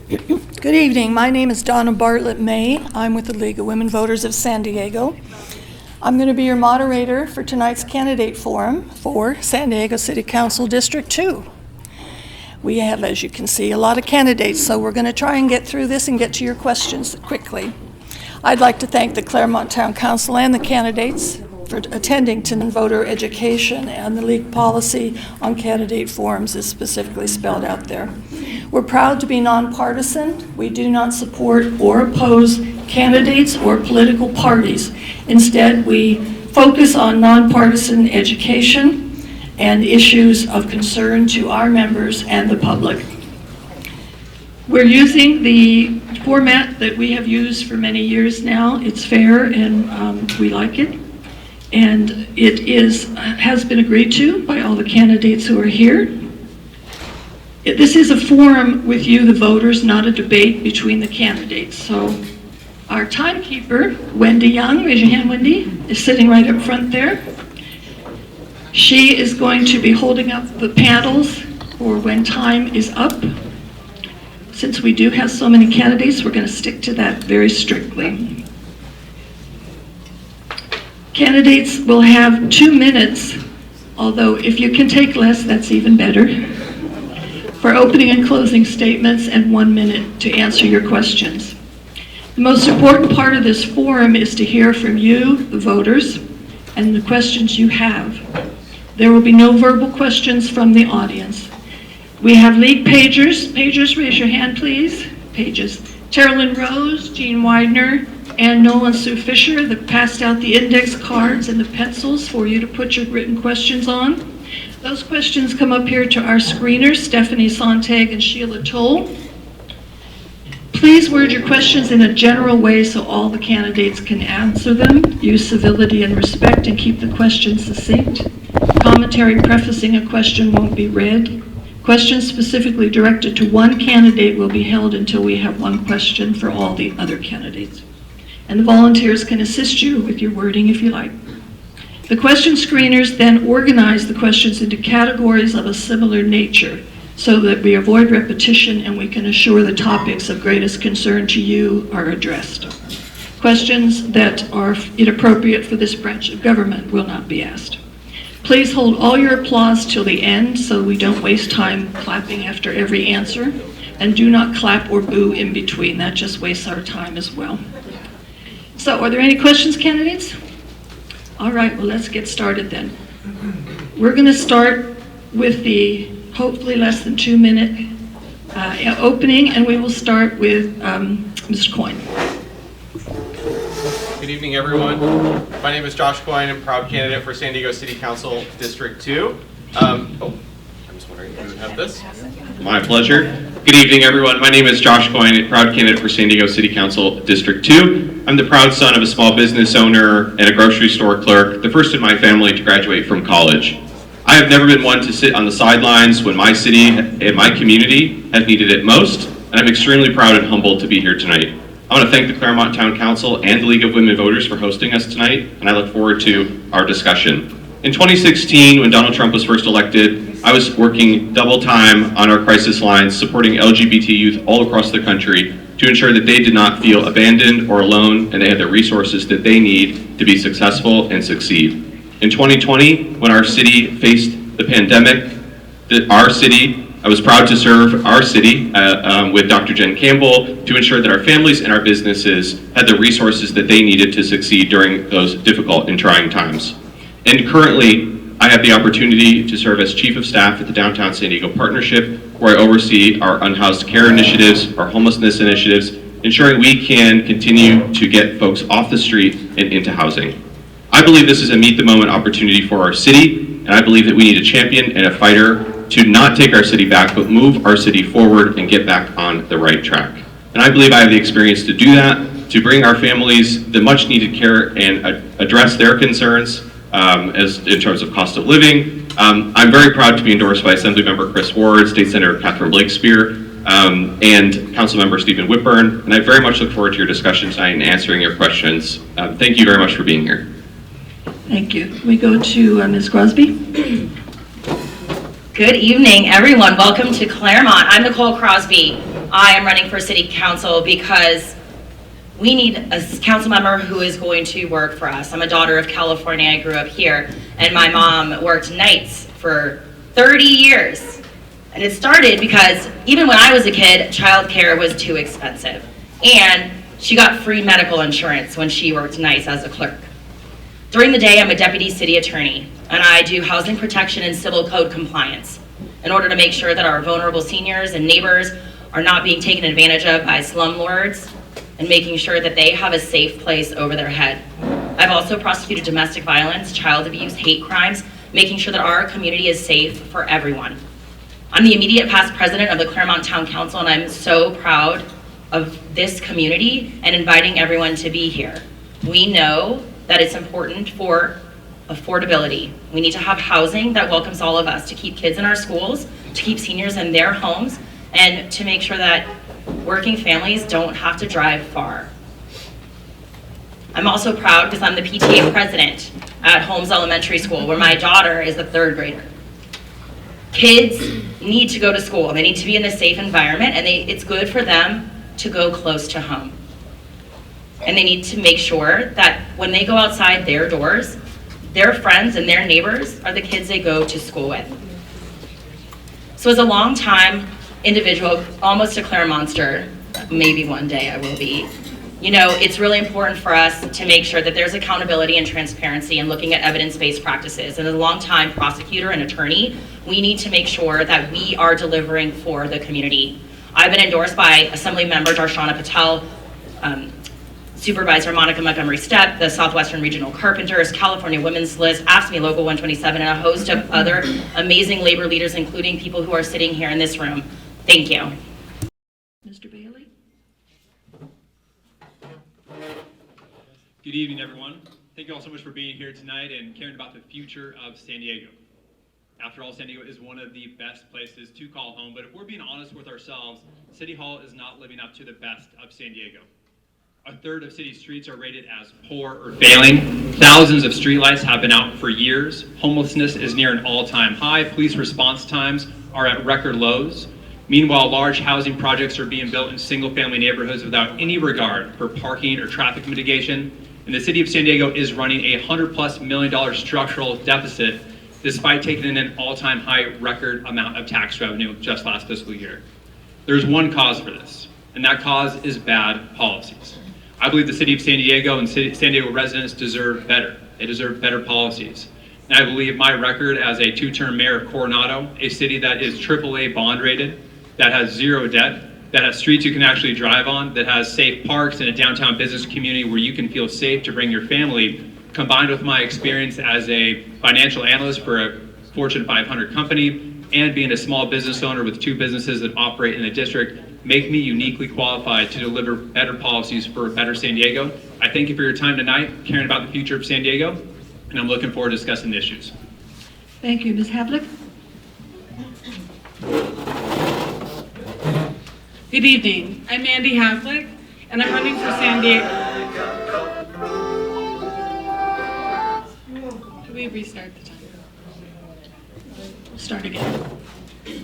Good evening. My name is Donna Bartlett May. I'm with the League of Women Voters of San Diego. I'm going to be your moderator for tonight's candidate forum for San Diego City Council District 2. We have, as you can see, a lot of candidates, so we're going to try and get through this and get to your questions quickly. I'd like to thank the Claremont Town Council and the candidates for attending to voter education, and the league policy on candidate forums is specifically spelled out there. We're proud to be nonpartisan. We do not support or oppose candidates or political parties. Instead, we focus on nonpartisan education and issues of concern to our members and the public. We're using the format that we have used for many years now. It's fair and we like it. And it has been agreed to by all the candidates who are here. This is a forum with you, the voters, not a debate between the candidates. So our timekeeper, Wendy Young, raise your hand, Wendy, is sitting right up front there. She is going to be holding up the panels for when time is up. Since we do have so many candidates, we're going to stick to that very strictly. Candidates will have 2 minutes, although if you can take less, that's even better, for opening and closing statements, and 1 minute to answer your questions. The most important part of this forum is to hear from you, the voters, and the questions you have. There will be no verbal questions from the audience. We have league pagers. Pagers, raise your hand, please. Pages. Terilyn Rose, Jean Widener, and Nolan Sue Fisher that passed out the index cards and the pencils for you to put your written questions on. Those questions come up here to our screeners, Stephanie Sontag and Sheila Toll. Please word your questions in a general way so all the candidates can answer them. Use civility and respect and keep the questions succinct. Commentary prefacing a question won't be read. Questions specifically directed to one candidate will be held until we have one question for all the other candidates. And the volunteers can assist you with your wording if you like. The question screeners then organize the questions into categories of a similar nature so that we avoid repetition and we can assure the topics of greatest concern to you are addressed. Questions that are inappropriate for this branch of government will not be asked. Please hold all your applause till the end so we don't waste time clapping after every answer, and do not clap or boo in between. That just wastes our time as well. So, are there any questions, candidates? All right, well, let's get started then. We're going to start with the hopefully less than 2 minute opening, and we will start with Mr. Coyne. Good evening, everyone. My name is Josh Coyne. I'm a proud candidate for San Diego City Council District 2. I'm just wondering if you would have this. My pleasure. Good evening, everyone. My name is Josh Coyne, a proud candidate for San Diego City Council District 2. I'm the proud son of a small business owner and a grocery store clerk, the first in my family to graduate from college. I have never been one to sit on the sidelines when my city and my community has needed it most, and I'm extremely proud and humbled to be here tonight. I want to thank the Claremont Town Council and the League of Women Voters for hosting us tonight, and I look forward to our discussion. In 2016, when Donald Trump was first elected, I was working double time on our crisis lines, supporting LGBT youth all across the country to ensure that they did not feel abandoned or alone, and they had the resources that they need to be successful and succeed. In 2020, when our city faced the pandemic, I was proud to serve our city with Dr. Jen Campbell to ensure that our families and our businesses had the resources that they needed to succeed during those difficult and trying times. And currently, I have the opportunity to serve as Chief of Staff at the Downtown San Diego Partnership, where I oversee our unhoused care initiatives, our homelessness initiatives, ensuring we can continue to get folks off the street and into housing. I believe this is a meet-the-moment opportunity for our city, and I believe that we need a champion and a fighter to not take our city back, but move our city forward and get back on the right track. And I believe I have the experience to do that, to bring our families the much-needed care and address their concerns as in terms of cost of living. I'm very proud to be endorsed by Assemblymember Chris Ward, State Senator Catherine Blakespear, and Councilmember Stephen Whitburn, and I very much look forward to your discussion tonight and answering your questions. Thank you very much for being here. Thank you. We go to Ms. Crosby. Good evening, everyone. Welcome to Claremont. I'm Nicole Crosby. I am running for City Council because we need a council member who is going to work for us. I'm a daughter of California. I grew up here, and my mom worked nights for 30 years. And it started because even when I was a kid, childcare was too expensive. And she got free medical insurance when she worked nights as a clerk. During the day, I'm a deputy city attorney, and I do housing protection and civil code compliance in order to make sure that our vulnerable seniors and neighbors are not being taken advantage of by slumlords and making sure that they have a safe place over their head. I've also prosecuted domestic violence, child abuse, hate crimes, making sure that our community is safe for everyone. I'm the immediate past president of the Claremont Town Council, and I'm so proud of this community and inviting everyone to be here. We know that it's important for affordability. We need to have housing that welcomes all of us, to keep kids in our schools, to keep seniors in their homes, and to make sure that working families don't have to drive far. I'm also proud because I'm the PTA president at Holmes Elementary School, where my daughter is a third grader. Kids need to go to school. They need to be in a safe environment, and it's good for them to go close to home. And they need to make sure that when they go outside their doors, their friends and their neighbors are the kids they go to school with. So as a long-time individual, almost a Claremonster, maybe one day I will be, you know, it's really important for us to make sure that there's accountability and transparency and looking at evidence-based practices. And as a long-time prosecutor and attorney, we need to make sure that we are delivering for the community. I've been endorsed by Assembly Member Darshana Patel, Supervisor Monica Montgomery Stepp, the Southwestern Regional Carpenters, California Women's List, AFSCME Local 127, and a host of other amazing labor leaders, including people who are sitting here in this room. Thank you. Mr. Bailey? Good evening, everyone. Thank you all so much for being here tonight and caring about the future of San Diego. After all, San Diego is one of the best places to call home, but if we're being honest with ourselves, City Hall is not living up to the best of San Diego. A third of city streets are rated as poor or failing. Thousands of streetlights have been out for years. Homelessness is near an all-time high. Police response times are at record lows. Meanwhile, large housing projects are being built in single-family neighborhoods without any regard for parking or traffic mitigation. And the city of San Diego is running a $100+ million structural deficit despite taking in an all-time high record amount of tax revenue just last fiscal year. There's one cause for this, and that cause is bad policies. I believe the city of San Diego and San Diego residents deserve better. They deserve better policies. And I believe my record as a two-term mayor of Coronado, a city that is AAA bond rated, that has zero debt, that has streets you can actually drive on, that has safe parks and a downtown business community where you can feel safe to bring your family, combined with my experience as a financial analyst for a Fortune 500 company and being a small business owner with 2 businesses that operate in the district, make me uniquely qualified to deliver better policies for a better San Diego. I thank you for your time tonight, caring about the future of San Diego, and I'm looking forward to discussing the issues. Thank you. Ms. Havlik? Good evening. I'm Mandy Havlik, and I'm running for San Diego. Can we restart the time? Start again.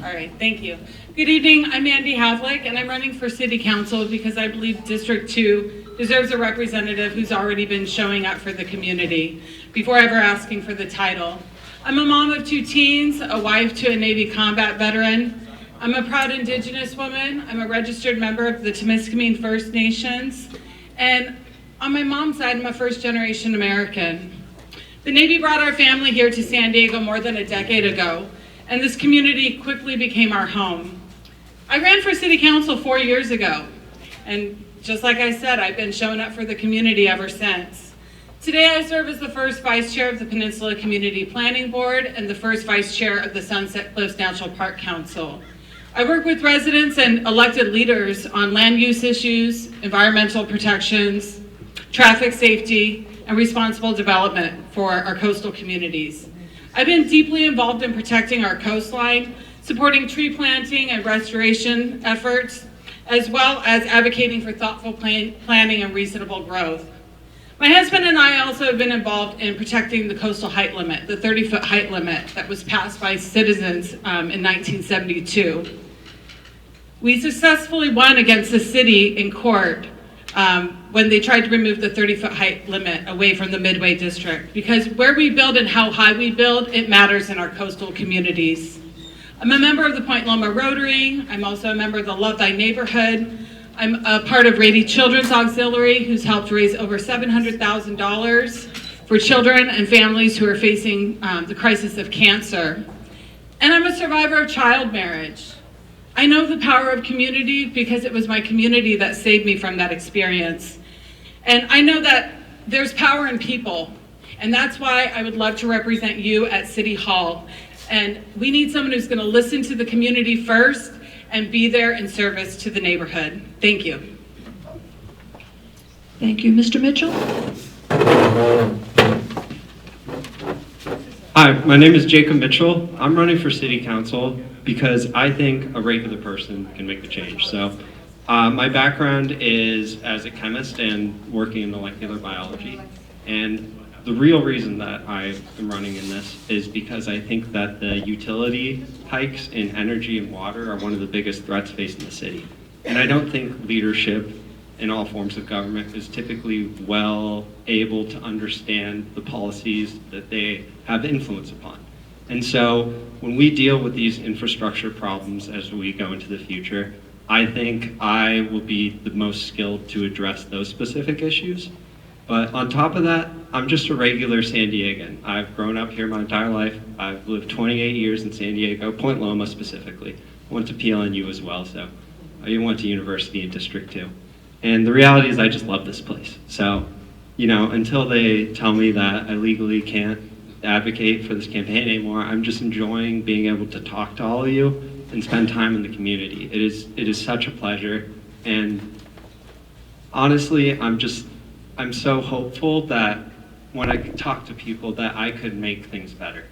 All right, thank you. Good evening. I'm Mandy Havlik, and I'm running for City Council because I believe District 2 deserves a representative who's already been showing up for the community before ever asking for the title. I'm a mom of 2 teens, a wife to a Navy combat veteran. I'm a proud Indigenous woman. I'm a registered member of the Temiskaming First Nations. And on my mom's side, I'm a first-generation American. The Navy brought our family here to San Diego more than a decade ago, and this community quickly became our home. I ran for City Council 4 years ago, and just like I said, I've been showing up for the community ever since. Today, I serve as the first vice chair of the Peninsula Community Planning Board and the first vice chair of the Sunset Cliffs National Park Council. I work with residents and elected leaders on land use issues, environmental protections, traffic safety, and responsible development for our coastal communities. I've been deeply involved in protecting our coastline, supporting tree planting and restoration efforts, as well as advocating for thoughtful planning and reasonable growth. My husband and I also have been involved in protecting the coastal height limit, the 30-foot height limit that was passed by citizens in 1972. We successfully won against the city in court when they tried to remove the 30-foot height limit away from the Midway District, because where we build and how high we build, it matters in our coastal communities. I'm a member of the Point Loma Rotary. I'm also a member of the Love Thy Neighborhood. I'm a part of Rady Children's Auxiliary, who's helped raise over $700,000 for children and families who are facing the crisis of cancer. And I'm a survivor of child marriage. I know the power of community because it was my community that saved me from that experience. And I know that there's power in people, and that's why I would love to represent you at City Hall. And we need someone who's going to listen to the community first and be there in service to the neighborhood. Thank you. Thank you. Mr. Mitchell? Hi, my name is Jacob Mitchell. I'm running for City Council because I think a regular person can make the change. So my background is as a chemist and working in molecular biology. And the real reason that I am running in this is because I think that the utility hikes in energy and water are one of the biggest threats facing the city. And I don't think leadership in all forms of government is typically well able to understand the policies that they have influence upon. And so when we deal with these infrastructure problems as we go into the future, I think I will be the most skilled to address those specific issues. But on top of that, I'm just a regular San Diegan. I've grown up here my entire life. I've lived 28 years in San Diego, Point Loma specifically. I went to PLNU as well, so I went to university in District 2. And the reality is I just love this place. So, until they tell me that I legally can't advocate for this campaign anymore, I'm just enjoying being able to talk to all of you and spend time in the community. It is such a pleasure. And honestly, I'm so hopeful that when I talk to people that I could make things better.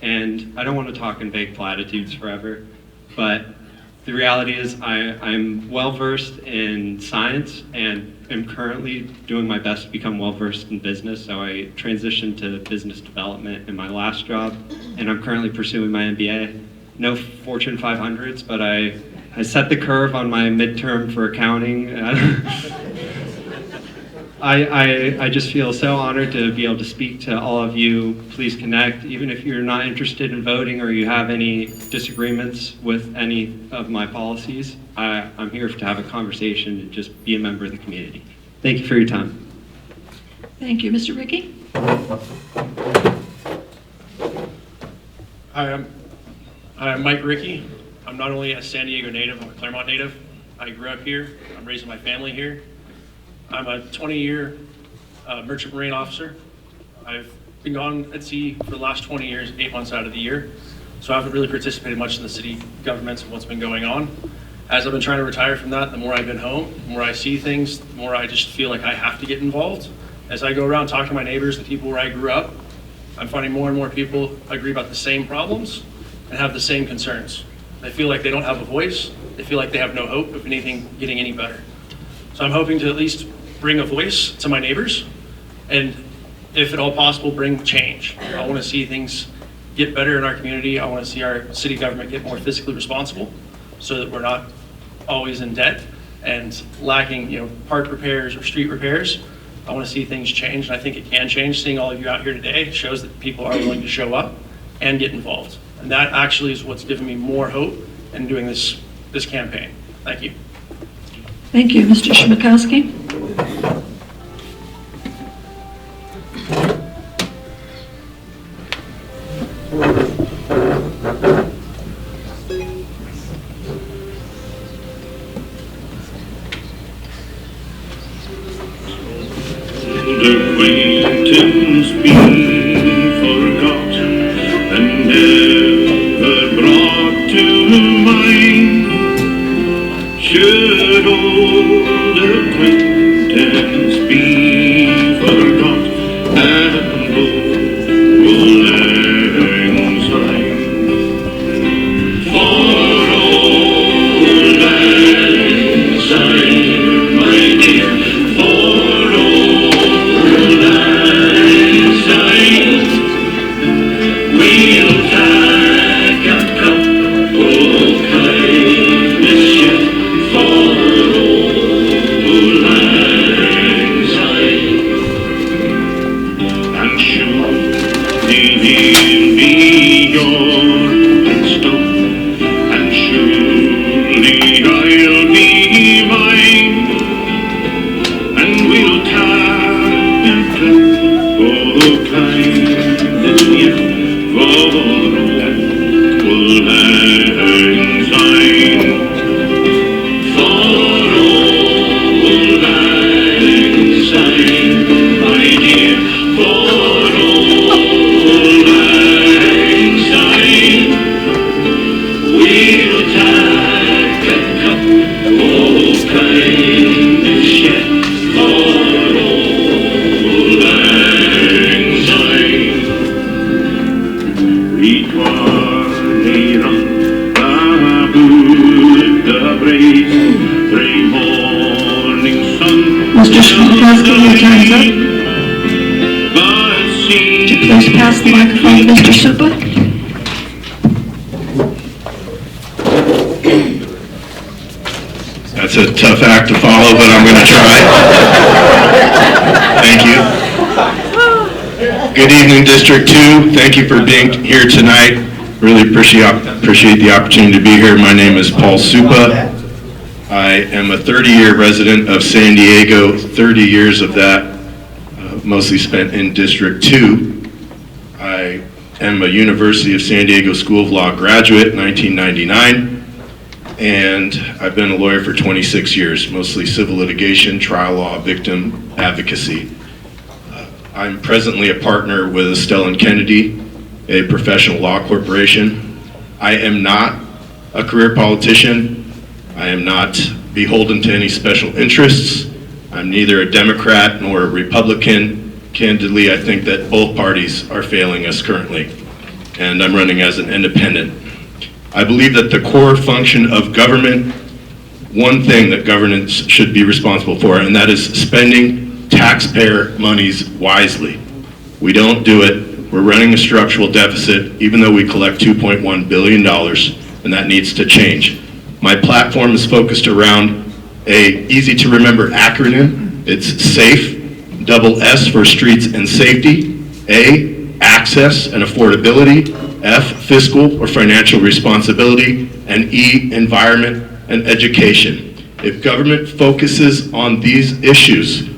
And I don't want to talk in vague platitudes forever, but the reality is I'm well-versed in science and am currently doing my best to become well-versed in business. So I transitioned to business development in my last job, and I'm currently pursuing my MBA. No Fortune 500s, but I set the curve on my midterm for accounting. I just feel so honored to be able to speak to all of you. Please connect, even if you're not interested in voting or you have any disagreements with any of my policies. I'm here to have a conversation and just be a member of the community. Thank you for your time. Thank you. Mr. Rickey? Hi, I'm Mike Rickey. I'm not only a San Diego native, I'm a Claremont native. I grew up here. I'm raising my family here. I'm a 20-year merchant marine officer. I've been gone at sea for the last 20 years, 8 months out of the year. So I haven't really participated much in the city governments and what's been going on. As I've been trying to retire from that, the more I've been home, the more I see things, the more I just feel like I have to get involved. As I go around talking to my neighbors, the people where I grew up, I'm finding more and more people agree about the same problems and have the same concerns. They feel like they don't have a voice. They feel like they have no hope of anything getting any better. So I'm hoping to at least bring a voice to my neighbors, and if at all possible, bring change. I want to see things get better in our community. I want to see our city government get more fiscally responsible so that we're not always in debt and lacking, park repairs or street repairs. I want to see things change, and I think it can change. Seeing all of you out here today shows that people are willing to show up and get involved. And that actually is what's given me more hope in doing this campaign. Thank you. Thank you. Mr. Smiechowski? Acquaintance be forgotten and never brought to mind. Should old acquaintance be forgot and old lang syne? For old lang syne, my dear, for old Mr. Smiechowski, your time's up. Would you please pass the microphone to Mr. Suppa? That's a tough act to follow, but I'm going to try. Thank you. Good evening, District 2. Thank you for being here tonight. Really appreciate the opportunity to be here. My name is Paul Suppa. I am a 30-year resident of San Diego, 30 years of that mostly spent in District 2. I am a University of San Diego School of Law graduate, 1999. And I've been a lawyer for 26 years, mostly civil litigation, trial law, victim advocacy. I'm presently a partner with Estelle & Kennedy, a professional law corporation. I am not a career politician. I am not beholden to any special interests. I'm neither a Democrat nor a Republican. Candidly, I think that both parties are failing us currently, and I'm running as an independent. I believe that the core function of government, one thing that governance should be responsible for, and that is spending taxpayer monies wisely. We don't do it. We're running a structural deficit, even though we collect $2.1 billion, and that needs to change. My platform is focused around a easy-to-remember acronym. It's SAFE, double S for streets and safety, A, access and affordability, F, fiscal or financial responsibility, and E, environment and education. If government focuses on these issues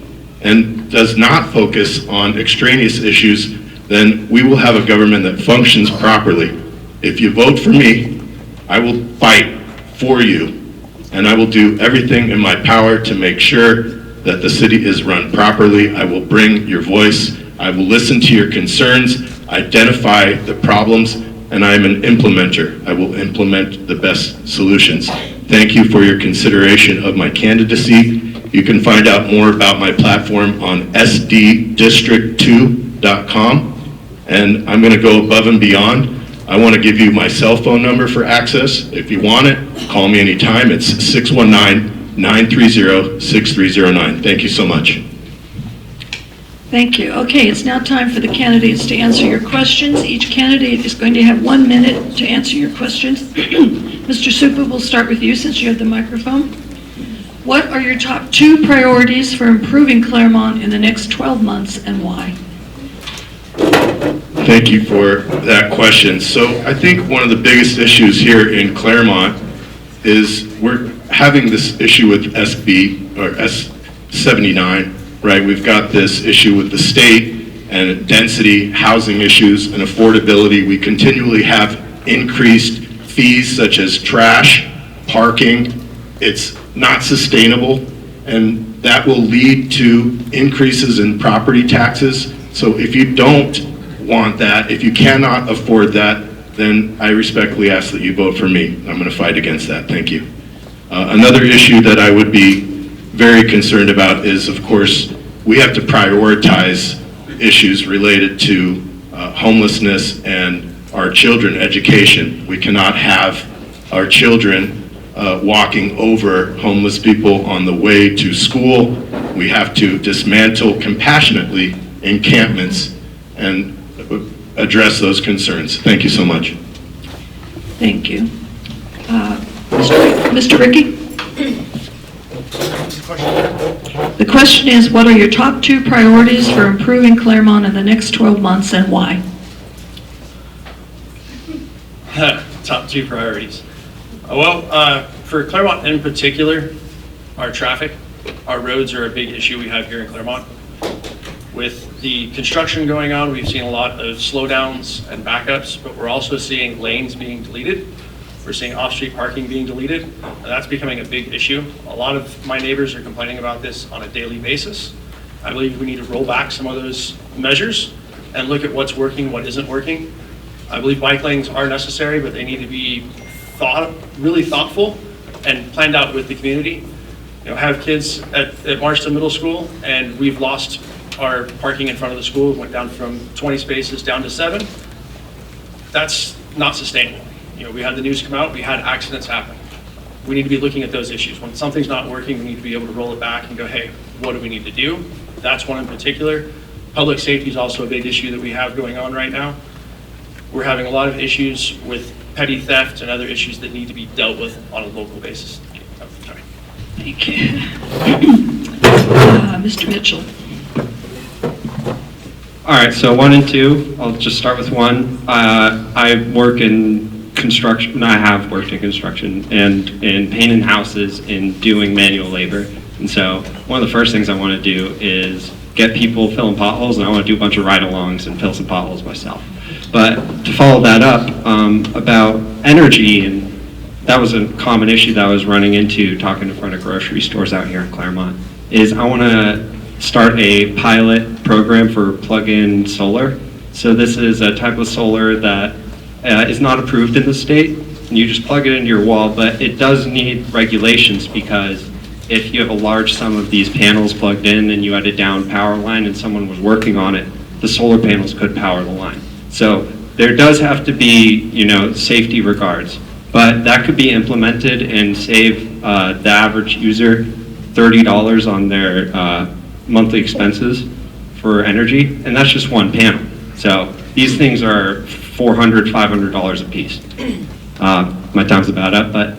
and does not focus on extraneous issues, then we will have a government that functions properly. If you vote for me, I will fight for you, and I will do everything in my power to make sure that the city is run properly. I will bring your voice. I will listen to your concerns, identify the problems, and I am an implementer. I will implement the best solutions. Thank you for your consideration of my candidacy. You can find out more about my platform on sddistrict2.com, and I'm going to go above and beyond. I want to give you my cell phone number for access. If you want it, call me anytime. It's 619-930-6309. Thank you so much. Thank you. Okay, it's now time for the candidates to answer your questions. Each candidate is going to have 1 minute to answer your questions. Mr. Suppa, we'll start with you since you have the microphone. What are your top 2 priorities for improving Claremont in the next 12 months and why? Thank you for that question. So I think one of the biggest issues here in Claremont is we're having this issue with SB or S79, right? We've got this issue with the state and density, housing issues, and affordability. We continually have increased fees such as trash, parking. It's not sustainable, and that will lead to increases in property taxes. So if you don't want that, if you cannot afford that, then I respectfully ask that you vote for me. I'm going to fight against that. Thank you. Another issue that I would be very concerned about is, of course, we have to prioritize issues related to homelessness and our children education. We cannot have our children walking over homeless people on the way to school. We have to dismantle compassionately encampments and address those concerns. Thank you so much. Thank you. Mr. Rickey? The question is, what are your top 2 priorities for improving Claremont in the next 12 months and why? Top 2 priorities. For Claremont in particular, our traffic, our roads are a big issue we have here in Claremont. With the construction going on, we've seen a lot of slowdowns and backups, but we're also seeing lanes being deleted. We're seeing off-street parking being deleted, and that's becoming a big issue. A lot of my neighbors are complaining about this on a daily basis. I believe we need to roll back some of those measures and look at what's working, what isn't working. I believe bike lanes are necessary, but they need to be really thoughtful and planned out with the community. You know, have kids at Marston Middle School, and we've lost our parking in front of the school. Went down from 20 spaces down to 7. That's not sustainable. You know, we had the news come out, we had accidents happen. we need to be looking at those issues. When something's not working, we need to be able to roll it back and go, hey, what do we need to do? That's one in particular. Public safety is also a big issue that we have going on right now. We're having a lot of issues with petty theft and other issues that need to be dealt with on a local basis. Oh, sorry. Thank you. Mr. Mitchell. All right, so 1 and 2, I'll just start with 1. I work in construction, I have worked in construction and in painting houses and doing manual labor. And so one of the first things I want to do is get people filling potholes, and I want to do a bunch of ride-alongs and fill some potholes myself. But to follow that up, about energy, and that was a common issue that I was running into talking in front of grocery stores out here in Claremont, is I want to start a pilot program for plug-in solar. So this is a type of solar that is not approved in the state, and you just plug it into your wall, but it does need regulations, because if you have a large sum of these panels plugged in and you had a down power line and someone was working on it, the solar panels could power the line. So there does have to be, safety regards, but that could be implemented and save the average user $30 on their monthly expenses for energy, and that's just one panel. So these things are $400, $500 a piece. My time's about up, but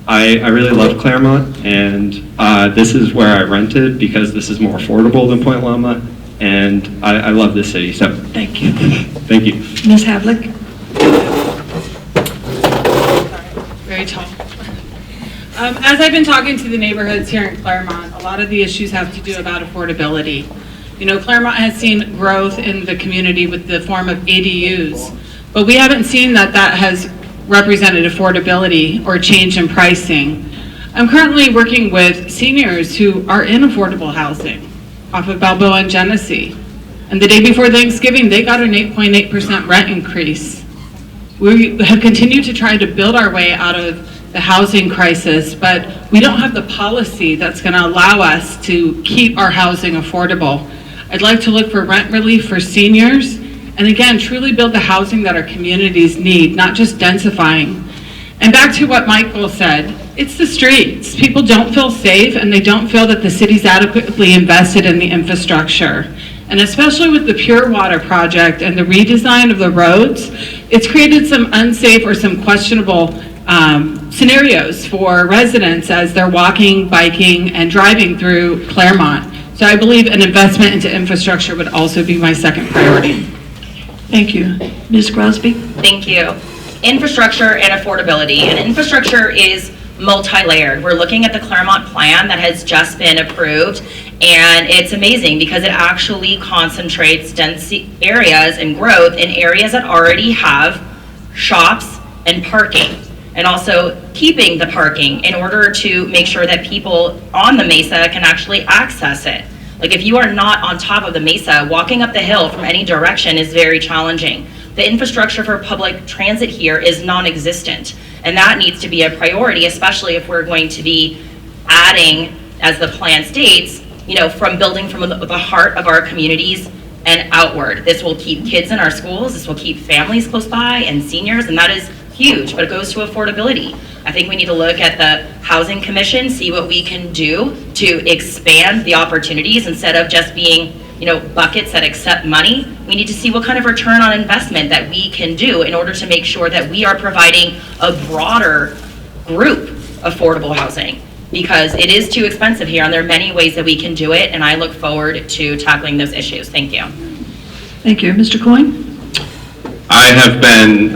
I really love Claremont, and this is where I rented because this is more affordable than Point Loma, and I love this city, so. Thank you. Thank you. Ms. Havlik. Very tall. As I've been talking to the neighborhoods here in Claremont, a lot of the issues have to do about affordability. Claremont has seen growth in the community with the form of ADUs, but we haven't seen that has represented affordability or change in pricing. I'm currently working with seniors who are in affordable housing off of Balboa and Genesee. And the day before Thanksgiving, they got an 8.8% rent increase. We have continued to try to build our way out of the housing crisis, but we don't have the policy that's going to allow us to keep our housing affordable. I'd like to look for rent relief for seniors, and again, truly build the housing that our communities need, not just densifying. And back to what Michael said, it's the streets. People don't feel safe, and they don't feel that the city's adequately invested in the infrastructure. And especially with the Pure Water project and the redesign of the roads, it's created some unsafe or some questionable scenarios for residents as they're walking, biking, and driving through Claremont. So I believe an investment into infrastructure would also be my second priority. Thank you. Ms. Crosby? Thank you. Infrastructure and affordability. And infrastructure is multi-layered. We're looking at the Claremont plan that has just been approved, and it's amazing because it actually concentrates dense areas and growth in areas that already have shops and parking, and also keeping the parking in order to make sure that people on the mesa can actually access it. Like if you are not on top of the mesa, walking up the hill from any direction is very challenging. The infrastructure for public transit here is non-existent, and that needs to be a priority, especially if we're going to be adding, as the plan states, from building from the heart of our communities and outward. This will keep kids in our schools, this will keep families close by and seniors, and that is huge, but it goes to affordability. I think we need to look at the Housing Commission, see what we can do to expand the opportunities instead of just being, buckets that accept money. We need to see what kind of return on investment that we can do in order to make sure that we are providing a broader group affordable housing, because it is too expensive here, and there are many ways that we can do it, and I look forward to tackling those issues. Thank you. Thank you. Mr. Coyne? I have been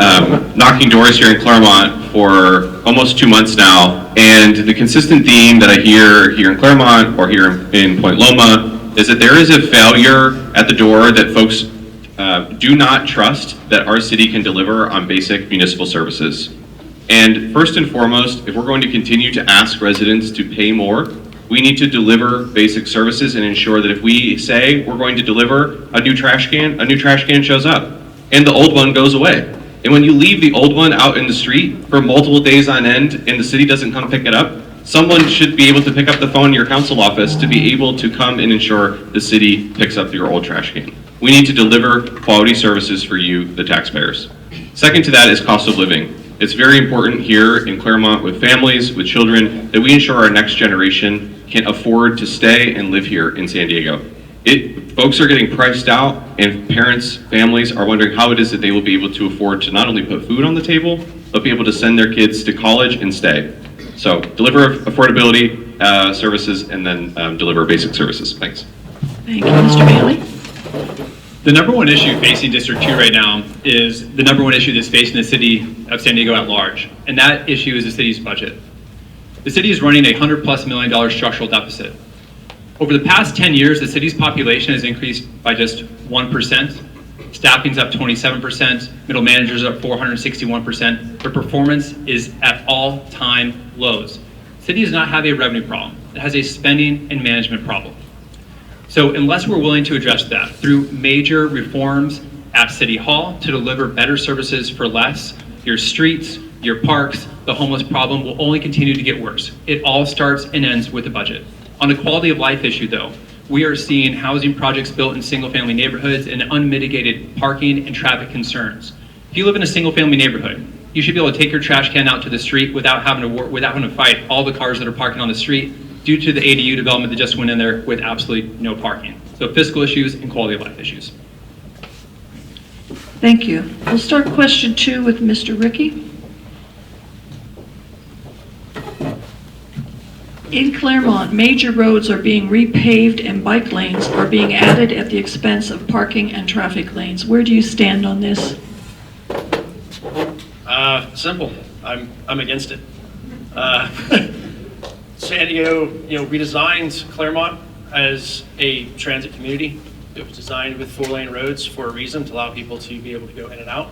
knocking doors here in Claremont for almost 2 months now, and the consistent theme that I hear here in Claremont or here in Point Loma is that there is a failure at the door, that folks do not trust that our city can deliver on basic municipal services. And first and foremost, if we're going to continue to ask residents to pay more, we need to deliver basic services and ensure that if we say we're going to deliver a new trash can shows up, and the old one goes away. And when you leave the old one out in the street for multiple days on end and the city doesn't come pick it up, someone should be able to pick up the phone in your council office to be able to come and ensure the city picks up your old trash can. We need to deliver quality services for you, the taxpayers. Second to that is cost of living. It's very important here in Claremont with families, with children, that we ensure our next generation can afford to stay and live here in San Diego. Folks are getting priced out, and parents, families are wondering how it is that they will be able to afford to not only put food on the table, but be able to send their kids to college and stay. So deliver affordability services and then deliver basic services. Thanks. Thank you, Mr. Bailey. The number one issue facing District 2 right now is the number one issue that's facing the city of San Diego at large, and that issue is the city's budget. The city is running a $100+ million structural deficit. Over the past 10 years, the city's population has increased by just 1%. Staffing's up 27%, middle managers are up 461%, but performance is at all-time lows. The city does not have a revenue problem. It has a spending and management problem. So unless we're willing to address that through major reforms at City Hall to deliver better services for less, your streets, your parks, the homeless problem will only continue to get worse. It all starts and ends with the budget. On the quality of life issue though, we are seeing housing projects built in single-family neighborhoods and unmitigated parking and traffic concerns. If you live in a single-family neighborhood, you should be able to take your trash can out to the street without having to fight all the cars that are parking on the street due to the ADU development that just went in there with absolutely no parking. So fiscal issues and quality of life issues. Thank you. We'll start question 2 with Mr. Rickey. In Claremont, major roads are being repaved and bike lanes are being added at the expense of parking and traffic lanes. Where do you stand on this? Simple. I'm against it. San Diego, redesigned Claremont as a transit community. It was designed with 4-lane roads for a reason, to allow people to be able to go in and out.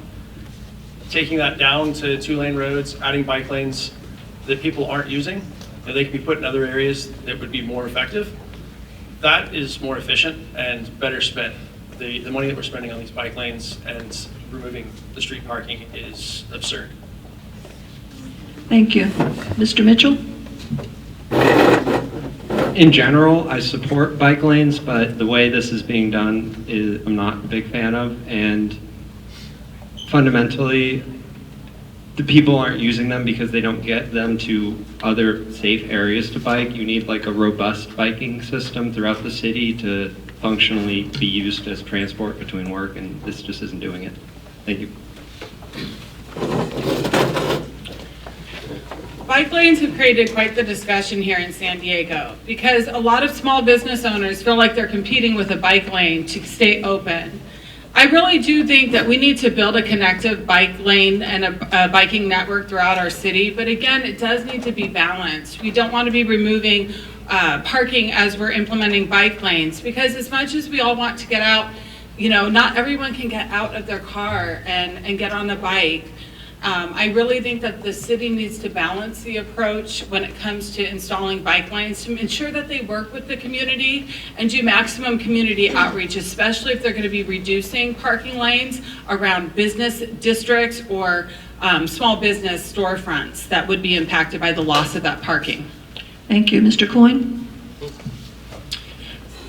Taking that down to 2-lane roads, adding bike lanes that people aren't using, they can be put in other areas that would be more effective. That is more efficient and better spent. The money that we're spending on these bike lanes and removing the street parking is absurd. Thank you. Mr. Mitchell? In general, I support bike lanes, but the way this is being done I'm not a big fan of, and fundamentally, the people aren't using them because they don't get them to other safe areas to bike. You need like a robust biking system throughout the city to functionally be used as transport between work, and this just isn't doing it. Thank you. Bike lanes have created quite the discussion here in San Diego because a lot of small business owners feel like they're competing with a bike lane to stay open. I really do think that we need to build a connective bike lane and a biking network throughout our city, but again, it does need to be balanced. We don't want to be removing parking as we're implementing bike lanes, because as much as we all want to get out, not everyone can get out of their car and get on the bike. I really think that the city needs to balance the approach when it comes to installing bike lanes to ensure that they work with the community and do maximum community outreach, especially if they're going to be reducing parking lanes around business districts or small business storefronts that would be impacted by the loss of that parking. Thank you. Mr. Coyne?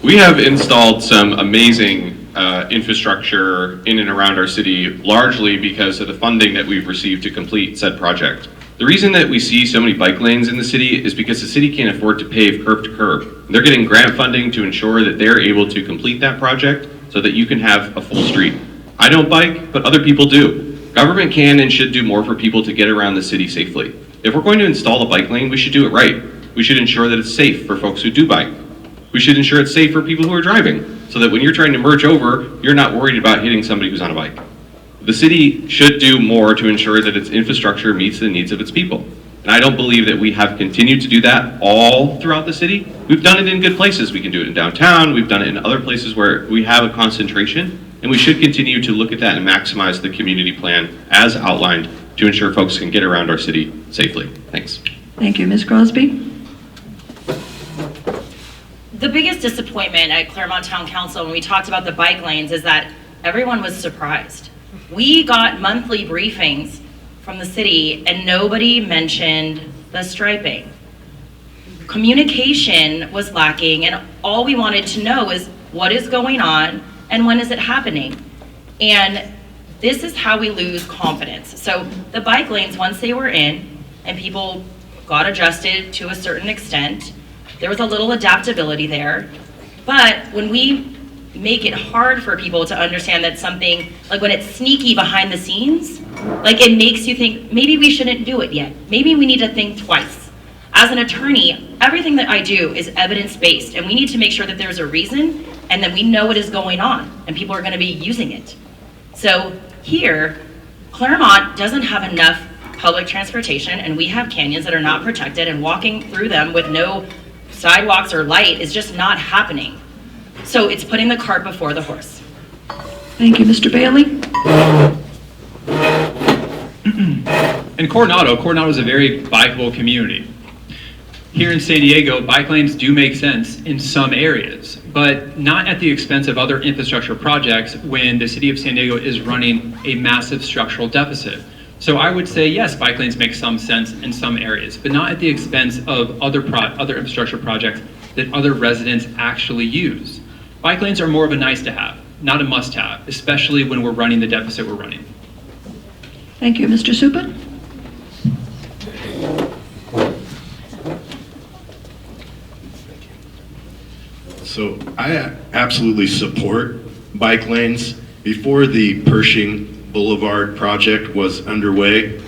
We have installed some amazing infrastructure in and around our city, largely because of the funding that we've received to complete said project. The reason that we see so many bike lanes in the city is because the city can't afford to pave curb to curb. They're getting grant funding to ensure that they're able to complete that project so that you can have a full street. I don't bike, but other people do. Government can and should do more for people to get around the city safely. If we're going to install a bike lane, we should do it right. We should ensure that it's safe for folks who do bike. We should ensure it's safe for people who are driving, so that when you're trying to merge over, you're not worried about hitting somebody who's on a bike. The city should do more to ensure that its infrastructure meets the needs of its people. And I don't believe that we have continued to do that all throughout the city. We've done it in good places. We can do it in downtown. We've done it in other places where we have a concentration. And we should continue to look at that and maximize the community plan as outlined to ensure folks can get around our city safely. Thanks. Thank you. Ms. Crosby? The biggest disappointment at Claremont Town Council when we talked about the bike lanes is that everyone was surprised. We got monthly briefings from the city and nobody mentioned the striping. Communication was lacking, and all we wanted to know is what is going on and when is it happening. And this is how we lose confidence. So the bike lanes, once they were in and people got adjusted to a certain extent, there was a little adaptability there. But when we make it hard for people to understand that something, like when it's sneaky behind the scenes, like it makes you think, maybe we shouldn't do it yet. Maybe we need to think twice. As an attorney, everything that I do is evidence-based, and we need to make sure that there's a reason and that we know what is going on and people are going to be using it. So here, Claremont doesn't have enough public transportation, and we have canyons that are not protected, and walking through them with no sidewalks or light is just not happening. So it's putting the cart before the horse. Thank you, Mr. Bailey. And Coronado is a very bikeable community. Here in San Diego, bike lanes do make sense in some areas, but not at the expense of other infrastructure projects when the city of San Diego is running a massive structural deficit. So I would say, yes, bike lanes make some sense in some areas, but not at the expense of other infrastructure projects that other residents actually use. Bike lanes are more of a nice to have, not a must have, especially when we're running the deficit we're running. Thank you, Mr. Suppa. So I absolutely support bike lanes. Before the Pershing Boulevard project was underway,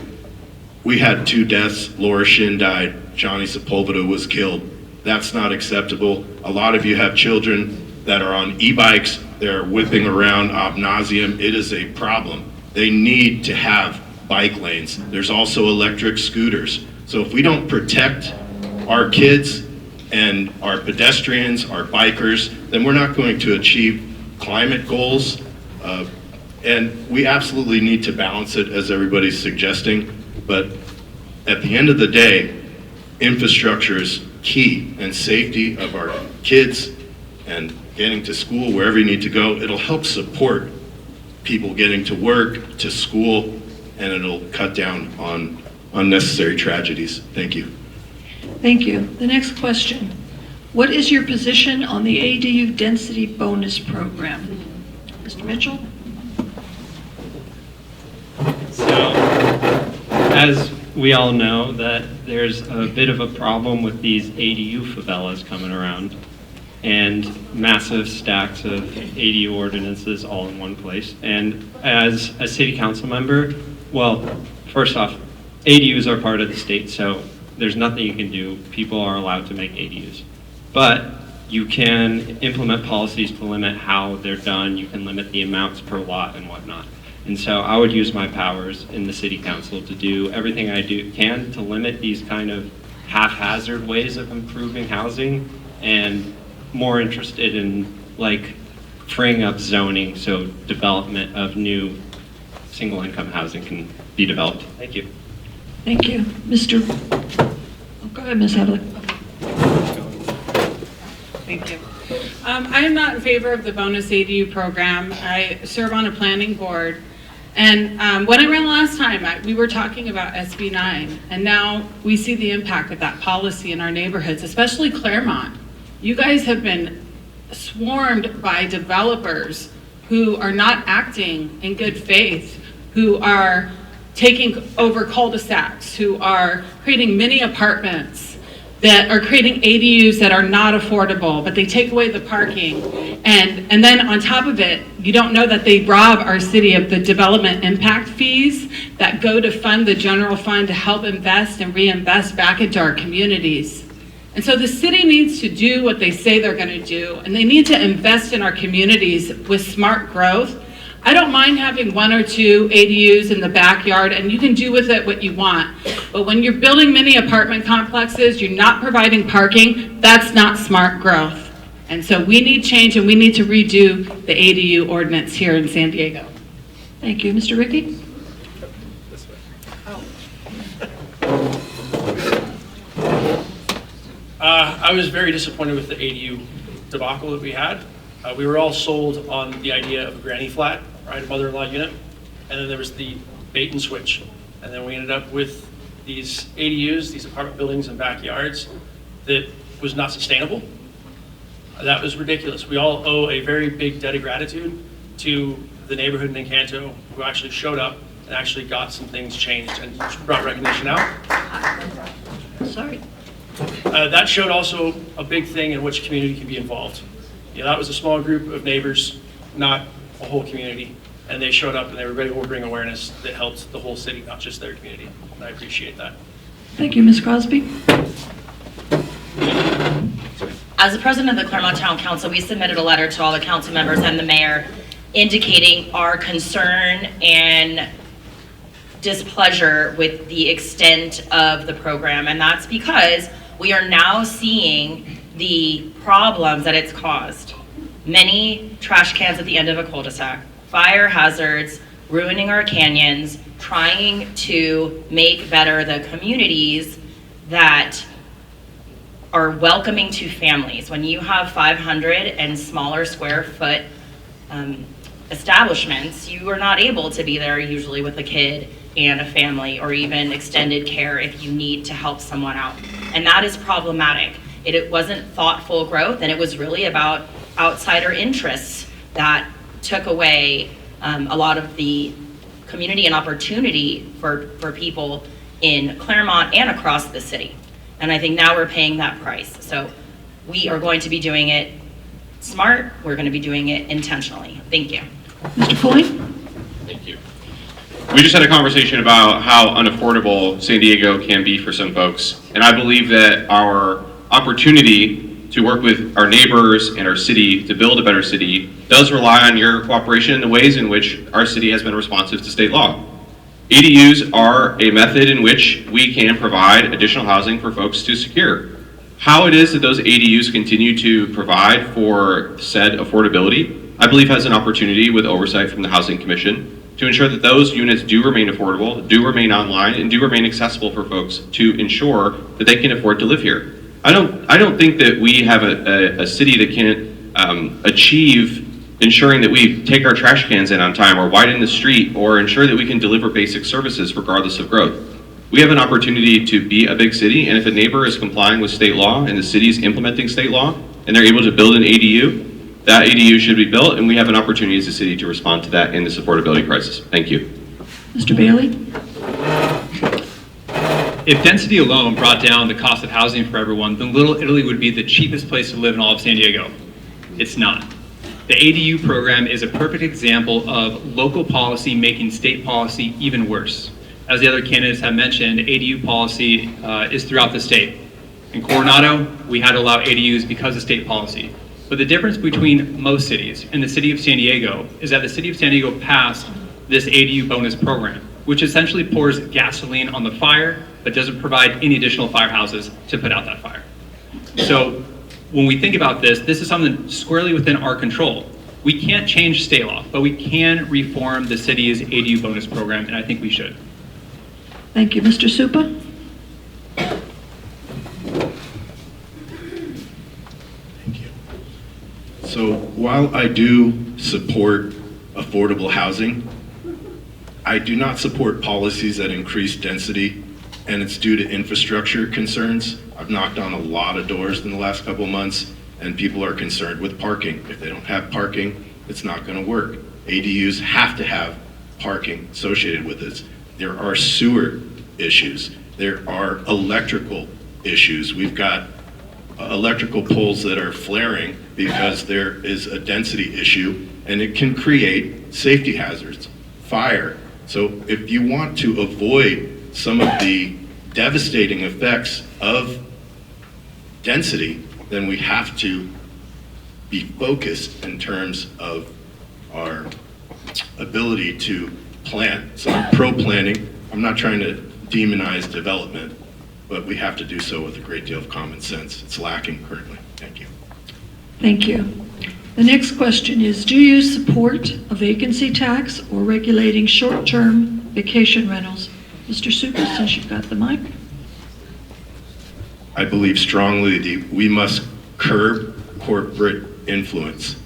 we had 2 deaths. Laura Shin died. Johnny Sepulveda was killed. That's not acceptable. A lot of you have children that are on e-bikes. They're whipping around ad nauseum. It is a problem. They need to have bike lanes. There's also electric scooters. So if we don't protect our kids and our pedestrians, our bikers, then we're not going to achieve climate goals. And we absolutely need to balance it, as everybody's suggesting. But at the end of the day, infrastructure is key, and safety of our kids and getting to school, wherever you need to go, it'll help support people getting to work, to school, and it'll cut down on unnecessary tragedies. Thank you. Thank you. The next question. What is your position on the ADU density bonus program? Mr. Mitchell? So, as we all know, that there's a bit of a problem with these ADU favelas coming around and massive stacks of ADU ordinances all in one place. And as a city council member, well, first off, ADUs are part of the state, so there's nothing you can do. People are allowed to make ADUs. But you can implement policies to limit how they're done. You can limit the amounts per lot and whatnot. And so I would use my powers in the city council to do everything I can to limit these kind of haphazard ways of improving housing, and more interested in like freeing up zoning so development of new single income housing can be developed. Thank you. Thank you. Go ahead, Ms. Havlik. Thank you. I am not in favor of the bonus ADU program. I serve on a planning board. And when I ran last time, we were talking about SB 9. And now we see the impact of that policy in our neighborhoods, especially Claremont. You guys have been swarmed by developers who are not acting in good faith, who are taking over cul-de-sacs, who are creating mini apartments, that are creating ADUs that are not affordable, but they take away the parking. And then on top of it, you don't know that they rob our city of the development impact fees that go to fund the general fund to help invest and reinvest back into our communities. And so the city needs to do what they say they're going to do, and they need to invest in our communities with smart growth. I don't mind having 1 or 2 ADUs in the backyard, and you can do with it what you want. But when you're building mini apartment complexes, you're not providing parking, that's not smart growth. And so we need change, and we need to redo the ADU ordinance here in San Diego. Thank you. Mr. Rickey? I was very disappointed with the ADU debacle that we had. We were all sold on the idea of a granny flat, right, a mother-in-law unit, and then there was the bait and switch. And then we ended up with these ADUs, these apartment buildings and backyards that was not sustainable. That was ridiculous. We all owe a very big debt of gratitude to the neighborhood in Encanto who actually showed up and actually got some things changed and brought recognition out. Sorry. That showed also a big thing in which community can be involved. That was a small group of neighbors, not a whole community, and they showed up and they were ready to bring awareness that helped the whole city, not just their community. And I appreciate that. Thank you, Ms. Crosby. As the president of the Claremont Town Council, we submitted a letter to all the council members and the mayor indicating our concern and displeasure with the extent of the program. And that's because we are now seeing the problems that it's caused. Many trash cans at the end of a cul-de-sac, fire hazards, ruining our canyons, trying to make better the communities that are welcoming to families. When you have 500 and smaller square foot establishments, you are not able to be there usually with a kid and a family, or even extended care if you need to help someone out. And that is problematic. It wasn't thoughtful growth, and it was really about outsider interests that took away a lot of the community and opportunity for people in Claremont and across the city. And I think now we're paying that price. So we are going to be doing it smart. We're going to be doing it intentionally. Thank you. Mr. Coyne? Thank you. We just had a conversation about how unaffordable San Diego can be for some folks. And I believe that our opportunity to work with our neighbors and our city to build a better city does rely on your cooperation in the ways in which our city has been responsive to state law. ADUs are a method in which we can provide additional housing for folks to secure. How it is that those ADUs continue to provide for said affordability, I believe has an opportunity with oversight from the Housing Commission to ensure that those units do remain affordable, do remain online, and do remain accessible for folks to ensure that they can afford to live here. I don't think that we have a city that can achieve ensuring that we take our trash cans in on time, or widen the street, or ensure that we can deliver basic services regardless of growth. We have an opportunity to be a big city, and if a neighbor is complying with state law and the city's implementing state law and they're able to build an ADU, that ADU should be built, and we have an opportunity as a city to respond to that in this affordability crisis. Thank you. Mr. Bailey? If density alone brought down the cost of housing for everyone, then Little Italy would be the cheapest place to live in all of San Diego. It's not. The ADU program is a perfect example of local policy making state policy even worse. As the other candidates have mentioned, ADU policy is throughout the state. In Coronado, we had to allow ADUs because of state policy. But the difference between most cities and the city of San Diego is that the city of San Diego passed this ADU bonus program, which essentially pours gasoline on the fire, but doesn't provide any additional firehouses to put out that fire. So when we think about this, this is something squarely within our control. We can't change state law, but we can reform the city's ADU bonus program, and I think we should. Thank you. Mr. Suppa? Thank you. So while I do support affordable housing, I do not support policies that increase density, and it's due to infrastructure concerns. I've knocked on a lot of doors in the last couple of months, and people are concerned with parking. If they don't have parking, it's not going to work. ADUs have to have parking associated with this. There are sewer issues. There are electrical issues. We've got electrical poles that are flaring because there is a density issue, and it can create safety hazards, fire. So if you want to avoid some of the devastating effects of density, then we have to be focused in terms of our ability to plan. So I'm pro-planning. I'm not trying to demonize development, but we have to do so with a great deal of common sense. It's lacking currently. Thank you. Thank you. The next question is, do you support a vacancy tax or regulating short-term vacation rentals? Mr. Suppa, since you've got the mic. I believe strongly that we must curb corporate influence.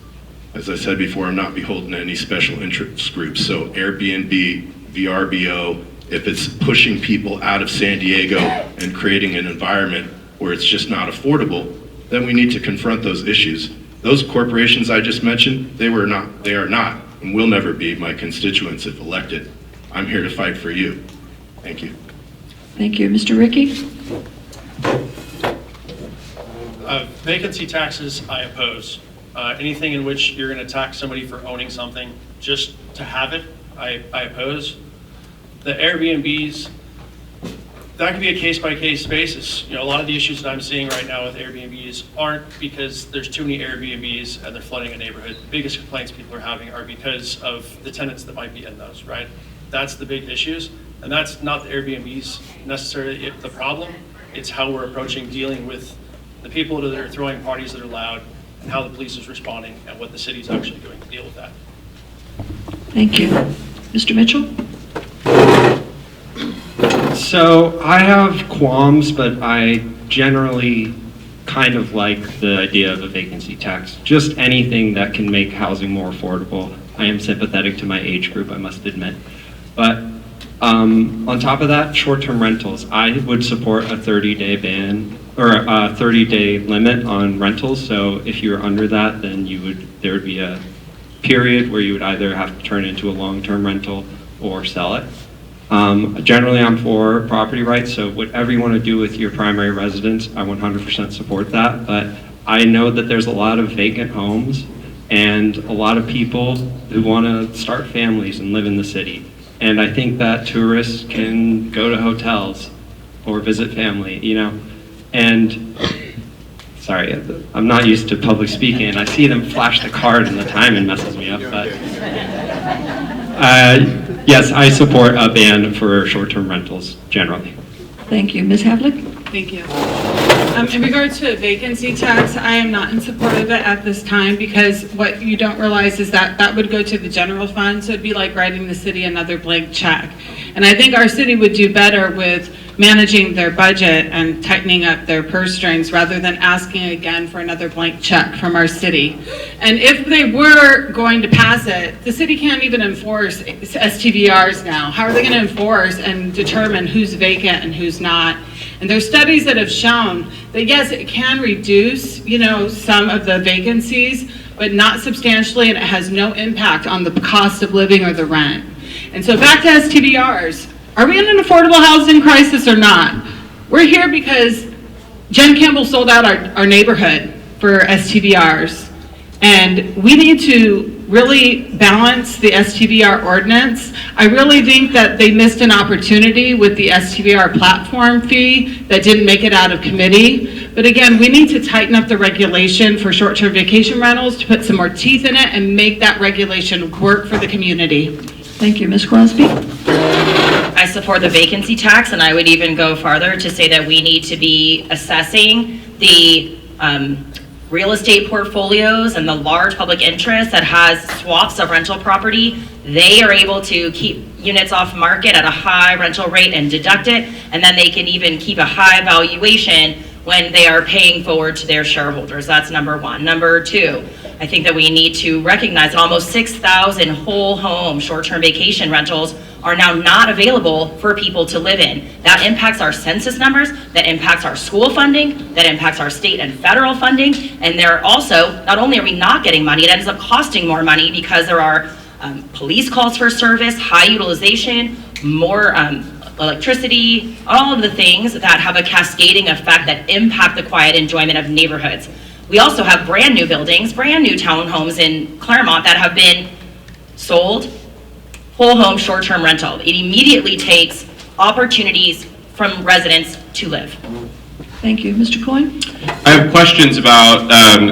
As I said before, I'm not beholden to any special interest groups. So Airbnb, VRBO, if it's pushing people out of San Diego and creating an environment where it's just not affordable, then we need to confront those issues. Those corporations I just mentioned, they are not and will never be my constituents if elected. I'm here to fight for you. Thank you. Thank you. Mr. Rickey? Vacancy taxes, I oppose. Anything in which you're going to tax somebody for owning something just to have it, I oppose. The Airbnbs, that could be a case-by-case basis. You know, a lot of the issues that I'm seeing right now with Airbnbs aren't because there's too many Airbnbs and they're flooding a neighborhood. The biggest complaints people are having are because of the tenants that might be in those, right? That's the big issues. And that's not the Airbnbs necessarily the problem. It's how we're approaching dealing with the people that are throwing parties that are loud and how the police is responding and what the city's actually doing to deal with that. Thank you. Mr. Mitchell? So I have qualms, but I generally kind of like the idea of a vacancy tax. Just anything that can make housing more affordable. I am sympathetic to my age group, I must admit. But on top of that, short-term rentals. I would support a 30-day ban or a 30-day limit on rentals. So if you're under that, then there would be a period where you would either have to turn it into a long-term rental or sell it. Generally, I'm for property rights, so whatever you want to do with your primary residence, I 100% support that. But I know that there's a lot of vacant homes and a lot of people who want to start families and live in the city. And I think that tourists can go to hotels or visit family, you know. And, sorry, I'm not used to public speaking, and I see them flash the card and the timing messes me up. But yes, I support a ban for short-term rentals generally. Thank you. Ms. Havlik? Thank you. In regards to a vacancy tax, I am not in support of it at this time because what you don't realize is that that would go to the general fund, so it'd be like writing the city another blank check. And I think our city would do better with managing their budget and tightening up their purse strings rather than asking again for another blank check from our city. And if they were going to pass it, the city can't even enforce STVRs now. How are they going to enforce and determine who's vacant and who's not? And there's studies that have shown that yes, it can reduce, you know, some of the vacancies, but not substantially, and it has no impact on the cost of living or the rent. And so back to STVRs. Are we in an affordable housing crisis or not? We're here because Jen Campbell sold out our neighborhood for STVRs. And we need to really balance the STVR ordinance. I really think that they missed an opportunity with the STVR platform fee that didn't make it out of committee. But again, we need to tighten up the regulation for short-term vacation rentals to put some more teeth in it and make that regulation work for the community. Thank you. Ms. Crosby? I support the vacancy tax, and I would even go farther to say that we need to be assessing the real estate portfolios and the large public interest that has swaths of rental property. They are able to keep units off market at a high rental rate and deduct it, and then they can even keep a high valuation when they are paying forward to their shareholders. That's number one. Number two, I think that we need to recognize that almost 6,000 whole home short-term vacation rentals are now not available for people to live in. That impacts our census numbers, that impacts our school funding, that impacts our state and federal funding, and there also, not only are we not getting money, it ends up costing more money because there are police calls for service, high utilization, more electricity, all of the things that have a cascading effect that impact the quiet enjoyment of neighborhoods. We also have brand new buildings, brand new townhomes in Claremont that have been sold whole home short-term rental. It immediately takes opportunities from residents to live. Thank you. Mr. Coyne? I have questions about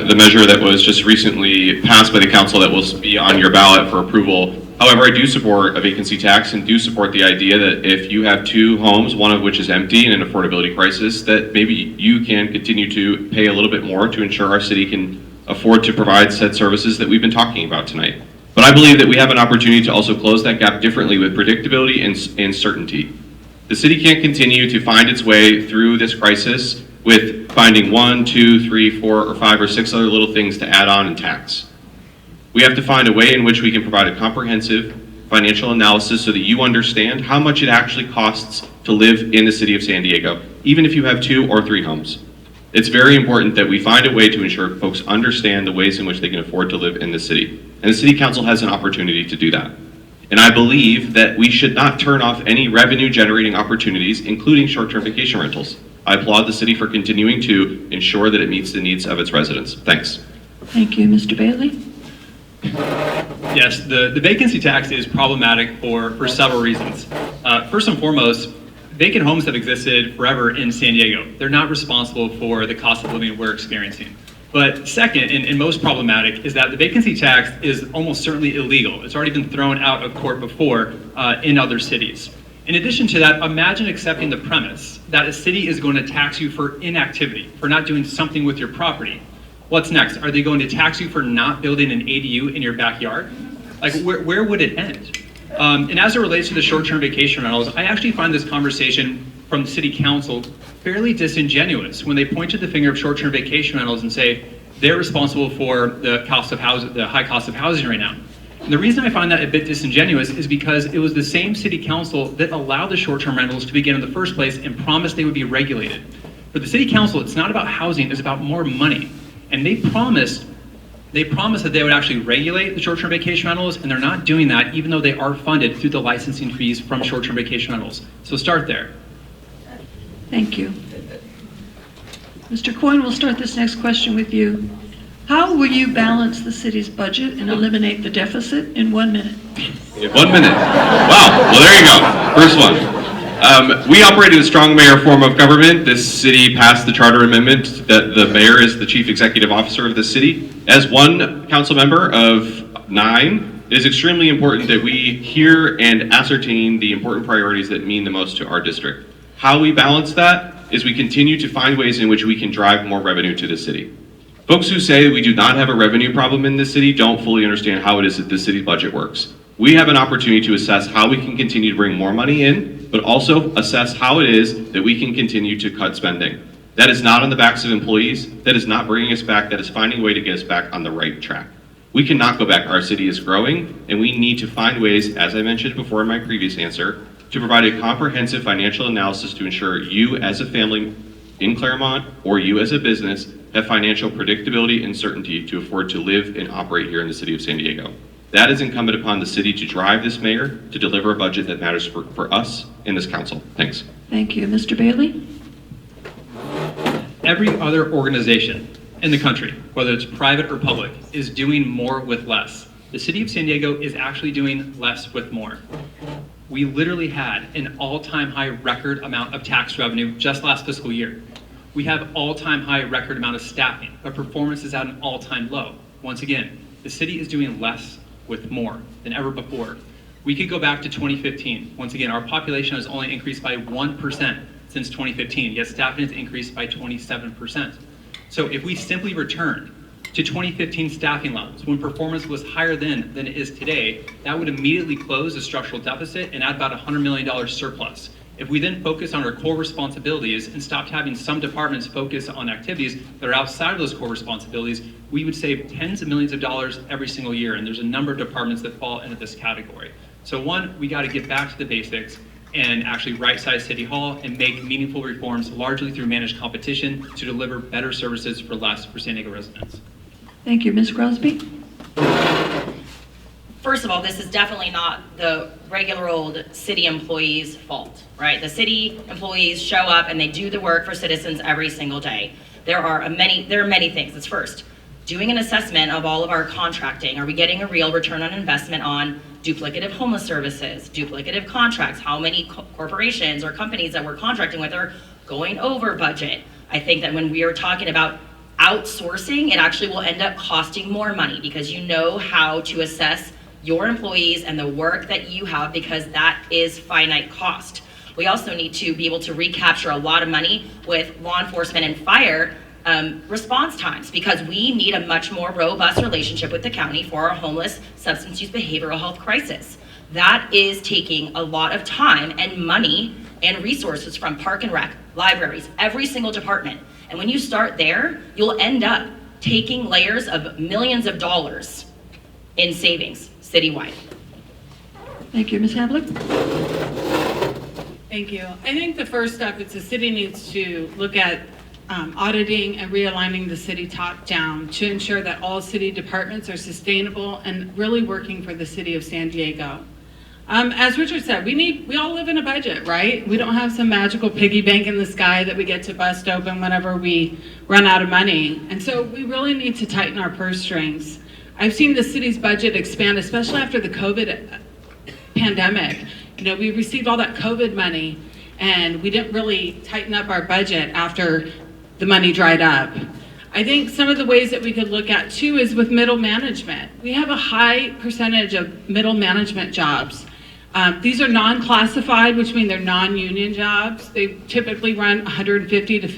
the measure that was just recently passed by the council that will be on your ballot for approval. However, I do support a vacancy tax and do support the idea that if you have two homes, one of which is empty in an affordability crisis, that maybe you can continue to pay a little bit more to ensure our city can afford to provide said services that we've been talking about tonight. But I believe that we have an opportunity to also close that gap differently with predictability and certainty. The city can't continue to find its way through this crisis with finding 1, 2, 3, 4, or 5, or 6 other little things to add on and tax. We have to find a way in which we can provide a comprehensive financial analysis so that you understand how much it actually costs to live in the city of San Diego, even if you have 2 or 3 homes. It's very important that we find a way to ensure folks understand the ways in which they can afford to live in the city. and the city council has an opportunity to do that. And I believe that we should not turn off any revenue generating opportunities, including short-term vacation rentals. I applaud the city for continuing to ensure that it meets the needs of its residents. Thanks. Thank you, Mr. Bailey. Yes, the vacancy tax is problematic for several reasons. First and foremost, vacant homes have existed forever in San Diego. They're not responsible for the cost of living we're experiencing. But second, and most problematic, is that the vacancy tax is almost certainly illegal. It's already been thrown out of court before in other cities. In addition to that, imagine accepting the premise that a city is going to tax you for inactivity, for not doing something with your property. What's next? Are they going to tax you for not building an ADU in your backyard? Like, where would it end? And as it relates to the short-term vacation rentals, I actually find this conversation from the city council fairly disingenuous when they point to the finger of short-term vacation rentals and say they're responsible for the cost of housing, the high cost of housing right now. And the reason I find that a bit disingenuous is because it was the same city council that allowed the short-term rentals to begin in the first place and promised they would be regulated. For the city council, it's not about housing, it's about more money. And they promised that they would actually regulate the short-term vacation rentals, and they're not doing that, even though they are funded through the licensing fees from short-term vacation rentals. So start there. Thank you. Mr. Coyne, we'll start this next question with you. How will you balance the city's budget and eliminate the deficit in 1 minute? In 1 minute. Wow. Well, there you go. First one. We operate in a strong mayor form of government. This city passed the charter amendment that the mayor is the chief executive officer of the city. As one council member of 9, it is extremely important that we hear and ascertain the important priorities that mean the most to our district. How we balance that is we continue to find ways in which we can drive more revenue to the city. Folks who say we do not have a revenue problem in this city don't fully understand how it is that the city's budget works. We have an opportunity to assess how we can continue to bring more money in, but also assess how it is that we can continue to cut spending. That is not on the backs of employees. That is not bringing us back. That is finding a way to get us back on the right track. We cannot go back. Our city is growing, and we need to find ways, as I mentioned before in my previous answer, to provide a comprehensive financial analysis to ensure you as a family in Claremont or you as a business have financial predictability and certainty to afford to live and operate here in the city of San Diego. That is incumbent upon the city to drive this mayor to deliver a budget that matters for us in this council. Thanks. Thank you. Mr. Bailey? Every other organization in the country, whether it's private or public, is doing more with less. The city of San Diego is actually doing less with more. We literally had an all-time high record amount of tax revenue just last fiscal year. We have all-time high record amount of staffing, but performance is at an all-time low. Once again, the city is doing less with more than ever before. We could go back to 2015. Once again, our population has only increased by 1% since 2015, yet staffing has increased by 27%. So if we simply return to 2015 staffing levels, when performance was higher then than it is today, that would immediately close the structural deficit and add about $100 million surplus. If we then focus on our core responsibilities and stopped having some departments focus on activities that are outside of those core responsibilities, we would save tens of millions of dollars every single year, and there's a number of departments that fall into this category. So one, we got to get back to the basics and actually right-size City Hall and make meaningful reforms largely through managed competition to deliver better services for less for San Diego residents. Thank you. Ms. Crosby? First of all, this is definitely not the regular old city employees' fault, right? The city employees show up and they do the work for citizens every single day. There are many things. It's first, doing an assessment of all of our contracting. Are we getting a real return on investment on duplicative homeless services, duplicative contracts? How many corporations or companies that we're contracting with are going over budget? I think that when we are talking about outsourcing, it actually will end up costing more money because you know how to assess your employees and the work that you have, because that is finite cost. We also need to be able to recapture a lot of money with law enforcement and fire response times, because we need a much more robust relationship with the county for our homeless substance use behavioral health crisis. That is taking a lot of time and money and resources from Park and Rec, libraries, every single department. And when you start there, you'll end up taking layers of millions of dollars in savings citywide. Thank you. Ms. Havlik? Thank you. I think the first step is the city needs to look at auditing and realigning the city top down to ensure that all city departments are sustainable and really working for the city of San Diego. As Richard said, we all live in a budget, right? We don't have some magical piggy bank in the sky that we get to bust open whenever we run out of money. And so we really need to tighten our purse strings. I've seen the city's budget expand, especially after the COVID pandemic. You know, we received all that COVID money and we didn't really tighten up our budget after the money dried up. I think some of the ways that we could look at too is with middle management. We have a high percentage of middle management jobs. These are non-classified, which means they're non-union jobs. They typically run 150 to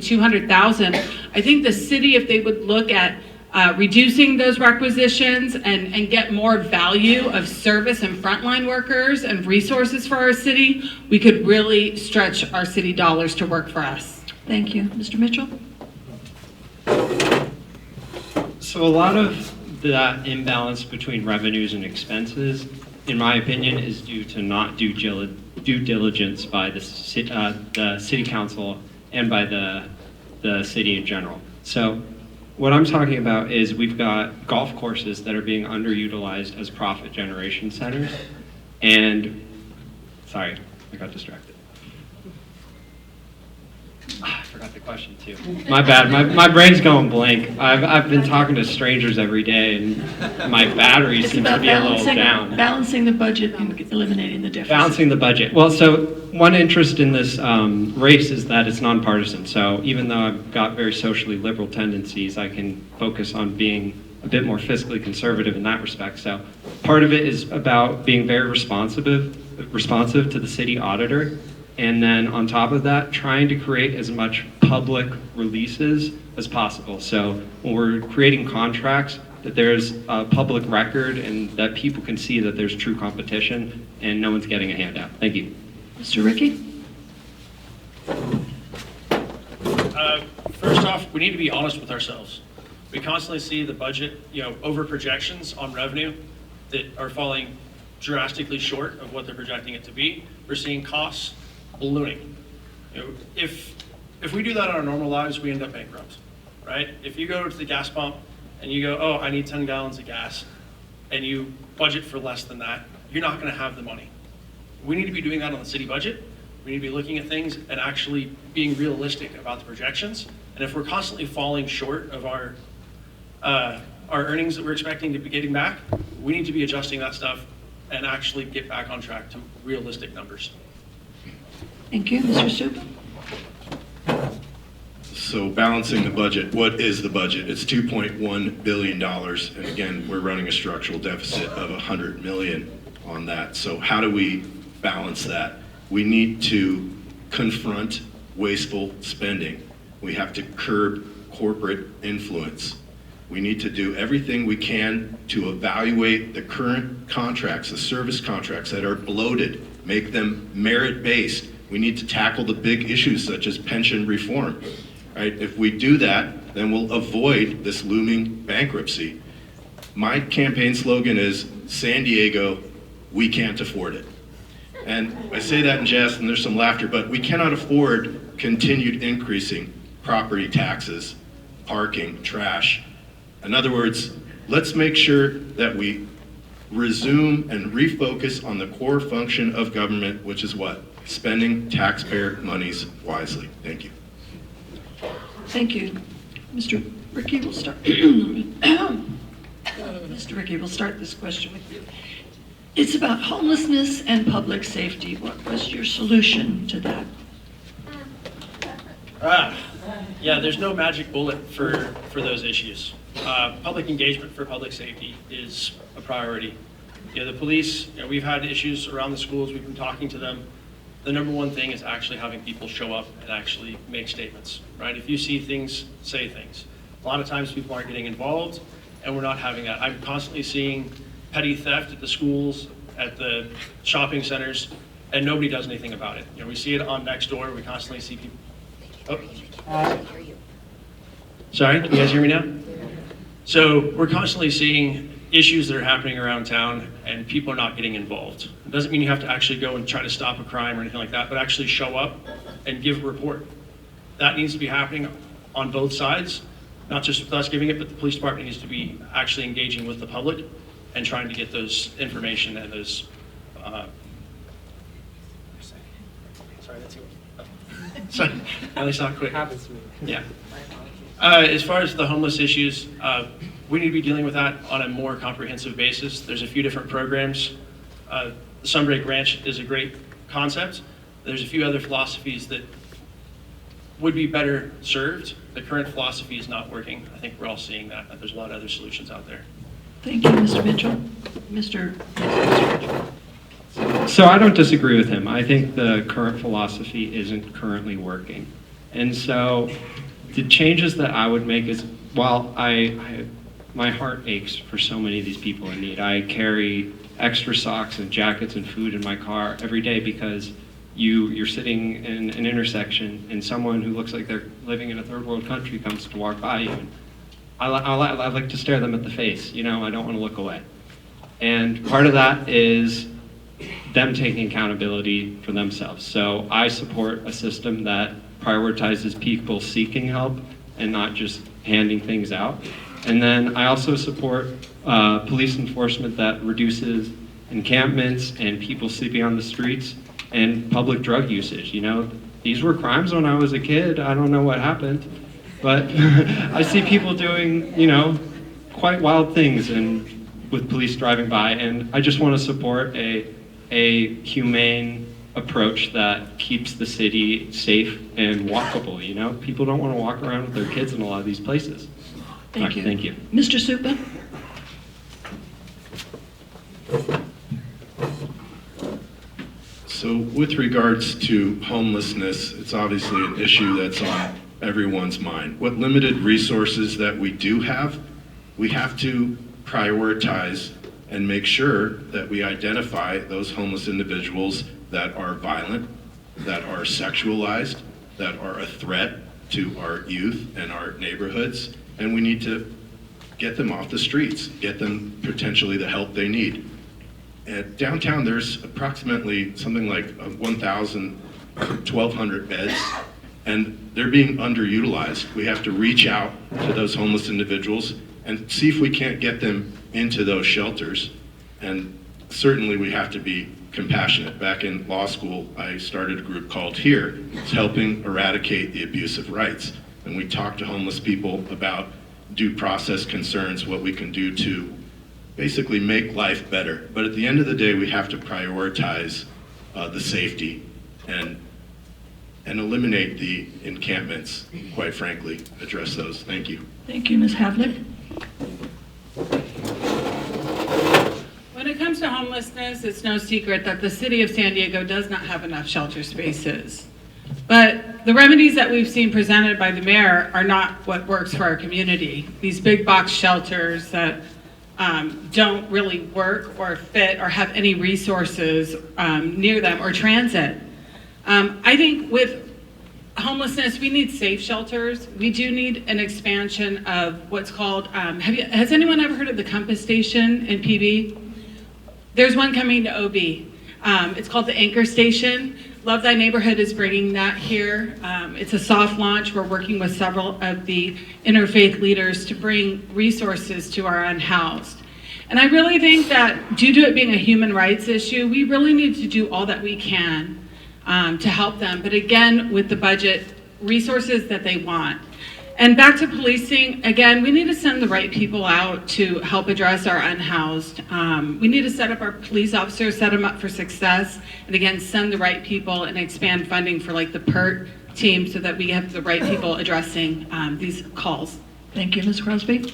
200,000. I think the city, if they would look at reducing those requisitions and get more value of service and frontline workers and resources for our city, we could really stretch our city dollars to work for us. Thank you. Mr. Mitchell? So a lot of the imbalance between revenues and expenses, in my opinion, is due to not due diligence by the city council and by the city in general. So what I'm talking about is we've got golf courses that are being underutilized as profit generation centers. And, sorry, I got distracted. I forgot the question too. My bad, my brain's going blank. I've been talking to strangers every day and my battery It's seems to about be a little down. balancing the budget and eliminating the deficit. Balancing the budget. Well, so one interest in this race is that it's nonpartisan. So even though I've got very socially liberal tendencies, I can focus on being a bit more fiscally conservative in that respect. So part of it is about being very responsive to the city auditor. And then on top of that, trying to create as much public releases as possible. So when we're creating contracts, that there's a public record and that people can see that there's true competition and no one's getting a handout. Thank you. Mr. Rickey? First off, we need to be honest with ourselves. We constantly see the budget, over projections on revenue that are falling drastically short of what they're projecting it to be. We're seeing costs ballooning. If we do that in our normal lives, we end up bankrupt, right? If you go to the gas pump and you go, oh, I need 10 gallons of gas, and you budget for less than that, you're not going to have the money. We need to be doing that on the city budget. We need to be looking at things and actually being realistic about the projections. And if we're constantly falling short of our earnings that we're expecting to be getting back, we need to be adjusting that stuff and actually get back on track to realistic numbers. Thank you. Mr. Suppa? So balancing the budget, what is the budget? It's $2.1 billion. And again, we're running a structural deficit of $100 million on that. So how do we balance that? We need to confront wasteful spending. We have to curb corporate influence. We need to do everything we can to evaluate the current contracts, the service contracts that are bloated, make them merit-based. We need to tackle the big issues such as pension reform, right? If we do that, then we'll avoid this looming bankruptcy. My campaign slogan is, San Diego, we can't afford it. And I say that in jest and there's some laughter, but we cannot afford continued increasing property taxes, parking, trash. In other words, let's make sure that we resume and refocus on the core function of government, which is what? Spending taxpayer monies wisely. Thank you. Thank you. Mr. Rickey, we'll start. Mr. Rickey, we'll start this question with you. It's about homelessness and public safety. What was your solution to that? Yeah, there's no magic bullet for those issues. Public engagement for public safety is a priority. The police, we've had issues around the schools. We've been talking to them. The number one thing is actually having people show up and actually make statements, right? If you see things, say things. A lot of times people aren't getting involved and we're not having that. I'm constantly seeing petty theft at the schools, at the shopping centers, and nobody does anything about it. We see it on Nextdoor. We constantly see people. Oh. Sorry, can you guys hear me now? So we're constantly seeing issues that are happening around town and people are not getting involved. It doesn't mean you have to actually go and try to stop a crime or anything like that, but actually show up and give a report. that needs to be happening on both sides, not just with us giving it, but the police department needs to be actually engaging with the public and trying to get those information and those, sorry, that's yours. Sorry, at least not quick. Happens to me. Yeah. As far as the homeless issues, we need to be dealing with that on a more comprehensive basis. There's a few different programs. The Sunbreak Ranch is a great concept. There's a few other philosophies that would be better served. The current philosophy is not working. I think we're all seeing that. There's a lot of other solutions out there. Thank you, Mr. Mitchell. Mr. So I don't disagree with him. I think the current philosophy isn't currently working. And so the changes that I would make is, while my heart aches for so many of these people in need. I carry extra socks and jackets and food in my car every day because you're sitting in an intersection and someone who looks like they're living in a third world country comes to walk by you. And I like to stare them at the face. I don't want to look away. And part of that is them taking accountability for themselves. So I support a system that prioritizes people seeking help and not just handing things out. And then I also support police enforcement that reduces encampments and people sleeping on the streets and public drug usage. These were crimes when I was a kid. I don't know what happened, but I see people doing, quite wild things and with police driving by, and I just want to support a humane approach that keeps the city safe and walkable. People don't want to walk around with their kids in a lot of these places. Thank you. Thank you. Mr. Suppa? So with regards to homelessness, it's obviously an issue that's on everyone's mind. What limited resources that we do have, we have to prioritize and make sure that we identify those homeless individuals that are violent, that are sexualized, that are a threat to our youth and our neighborhoods, and we need to get them off the streets, get them potentially the help they need. At downtown, there's approximately something like 1,200 beds, and they're being underutilized. We have to reach out to those homeless individuals and see if we can't get them into those shelters. And certainly we have to be compassionate. Back in law school, I started a group called HERE. It's helping eradicate the abuse of rights. And we talk to homeless people about due process concerns, what we can do to basically make life better. But at the end of the day, we have to prioritize the safety and eliminate the encampments, quite frankly, address those. Thank you. Thank you, Ms. Havlik. When it comes to homelessness, it's no secret that the city of San Diego does not have enough shelter spaces. But the remedies that we've seen presented by the mayor are not what works for our community. These big box shelters that don't really work or fit or have any resources near them or transit. I think with homelessness, we need safe shelters. We do need an expansion of what's called, has anyone ever heard of the Compass Station in PB? There's one coming to OB. It's called the Anchor Station. Love Thy Neighborhood is bringing that here. It's a soft launch. We're working with several of the interfaith leaders to bring resources to our unhoused. And I really think that due to it being a human rights issue, we really need to do all that we can to help them. But again, with the budget resources that they want. And back to policing, again, we need to send the right people out to help address our unhoused. We need to set up our police officers, set them up for success, and again, send the right people and expand funding for like the PERT team so that we have the right people addressing these calls. Thank you, Ms. Crosby.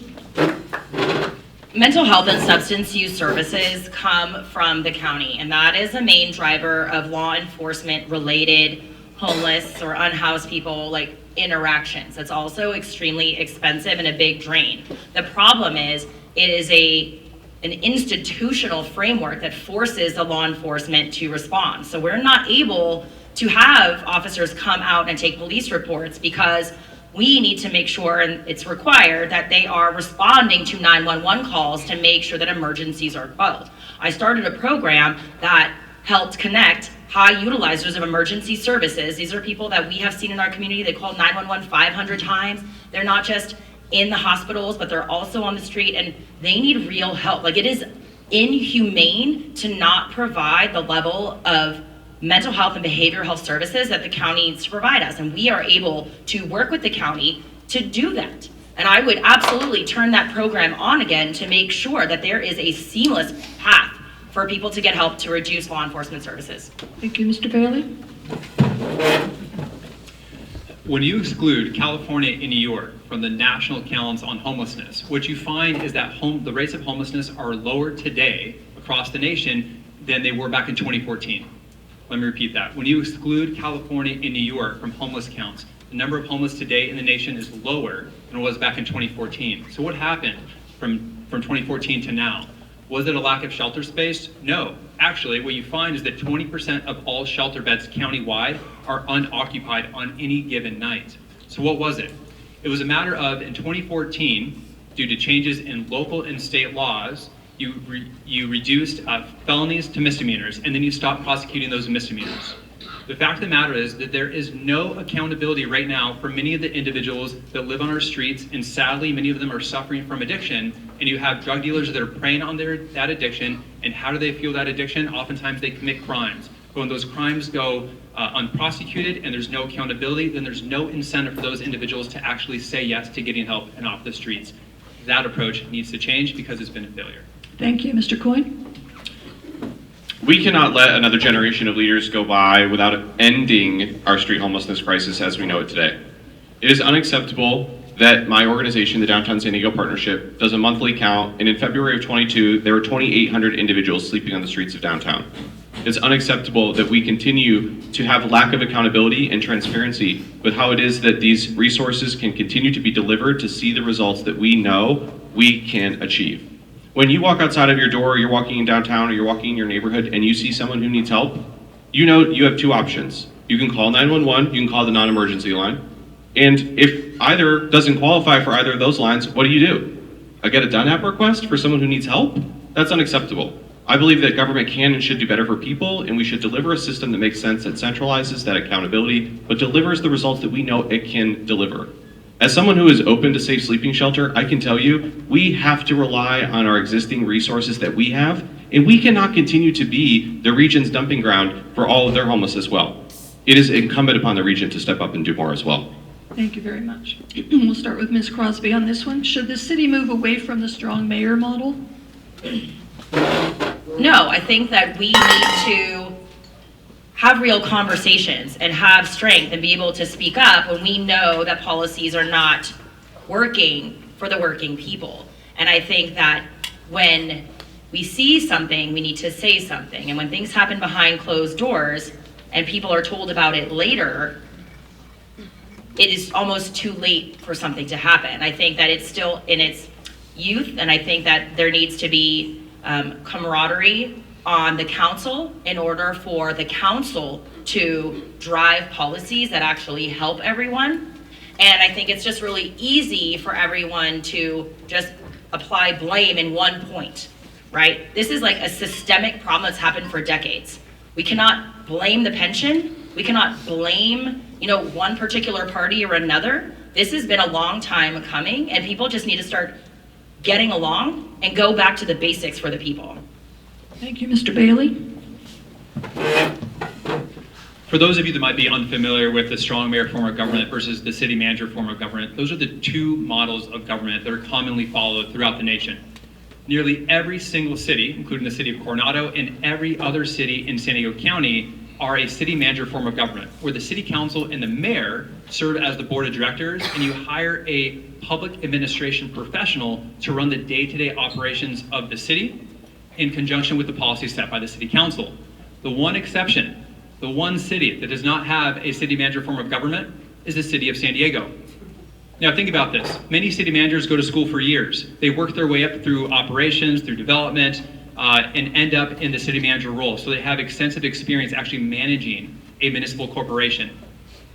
Mental health and substance use services come from the county, and that is a main driver of law enforcement related homeless or unhoused people like interactions. It's also extremely expensive and a big drain. The problem is it is an institutional framework that forces the law enforcement to respond. So we're not able to have officers come out and take police reports because we need to make sure, and it's required, that they are responding to 911 calls to make sure that emergencies are quelled. I started a program that helped connect high utilizers of emergency services. These are people that we have seen in our community. They call 911 500 times. They're not just in the hospitals, but they're also on the street, and they need real help. Like, it is inhumane to not provide the level of mental health and behavioral health services that the county needs to provide us. And we are able to work with the county to do that. And I would absolutely turn that program on again to make sure that there is a seamless path for people to get help to reduce law enforcement services. Thank you, Mr. Bailey. When you exclude California and New York from the national counts on homelessness, what you find is that the rates of homelessness are lower today across the nation than they were back in 2014. Let me repeat that. When you exclude California and New York from homeless counts, the number of homeless today in the nation is lower than it was back in 2014. So what happened from 2014 to now? Was it a lack of shelter space? No. Actually, what you find is that 20% of all shelter beds countywide are unoccupied on any given night. So what was it? It was a matter of, in 2014, due to changes in local and state laws, you reduced felonies to misdemeanors, and then you stopped prosecuting those misdemeanors. The fact of the matter is that there is no accountability right now for many of the individuals that live on our streets, and sadly, many of them are suffering from addiction, and you have drug dealers that are preying on that addiction, and how do they fuel that addiction? Oftentimes they commit crimes. But when those crimes go unprosecuted and there's no accountability, then there's no incentive for those individuals to actually say yes to getting help and off the streets. That approach needs to change because it's been a failure. Thank you, Mr. Coyne. We cannot let another generation of leaders go by without ending our street homelessness crisis as we know it today. It is unacceptable that my organization, the Downtown San Diego Partnership, does a monthly count, and in February of 22, there were 2,800 individuals sleeping on the streets of downtown. It's unacceptable that we continue to have lack of accountability and transparency with how it is that these resources can continue to be delivered to see the results that we know we can achieve. When you walk outside of your door, you're walking in downtown, or you're walking in your neighborhood, and you see someone who needs help, you know you have two options. You can call 911, you can call the non-emergency line, and if either doesn't qualify for either of those lines, what do? I get a done app request for someone who needs help? That's unacceptable. I believe that government can and should do better for people, and we should deliver a system that makes sense, that centralizes that accountability, but delivers the results that we know it can deliver. As someone who is open to safe sleeping shelter, I can tell you, we have to rely on our existing resources that we have, and we cannot continue to be the region's dumping ground for all of their homeless as well. It is incumbent upon the region to step up and do more as well. Thank you very much. We'll start with Ms. Crosby on this one. Should the city move away from the strong mayor model? No, I think that we need to have real conversations and have strength and be able to speak up when we know that policies are not working for the working people. And I think that when we see something, we need to say something. And when things happen behind closed doors and people are told about it later, it is almost too late for something to happen. I think that it's still in its youth, and I think that there needs to be camaraderie on the council in order for the council to drive policies that actually help everyone. And I think it's just really easy for everyone to just apply blame in one point, right? This is like a systemic problem that's happened for decades. We cannot blame the pension. We cannot blame, one particular party or another. This has been a long time coming, and people just need to start getting along and go back to the basics for the people. Thank you, Mr. Bailey. For those of you that might be unfamiliar with the strong mayor form of government versus the city manager form of government, those are the two models of government that are commonly followed throughout the nation. Nearly every single city, including the city of Coronado and every other city in San Diego County, are a city manager form of government, where the city council and the mayor serve as the board of directors, and you hire a public administration professional to run the day-to-day operations of the city in conjunction with the policy set by the city council. The one exception, the one city that does not have a city manager form of government is the city of San Diego. Now think about this. Many city managers go to school for years. They work their way up through operations, through development, and end up in the city manager role. So they have extensive experience actually managing a municipal corporation.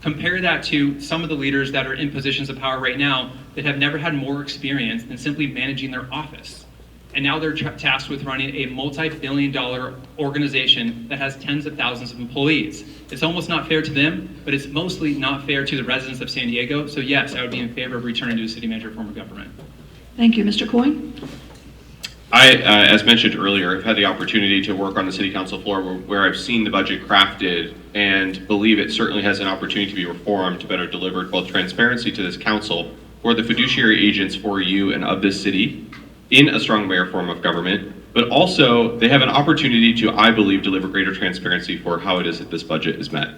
Compare that to some of the leaders that are in positions of power right now that have never had more experience than simply managing their office. And now they're tasked with running a multi-billion-dollar organization that has tens of thousands of employees. It's almost not fair to them, but it's mostly not fair to the residents of San Diego. So yes, I would be in favor of returning to a city manager form of government. Thank you. Mr. Coyne? I, as mentioned earlier, have had the opportunity to work on the city council floor where I've seen the budget crafted and believe it certainly has an opportunity to be reformed to better deliver both transparency to this council or the fiduciary agents for you and of this city in a strong mayor form of government, but also they have an opportunity to, I believe, deliver greater transparency for how it is that this budget is met.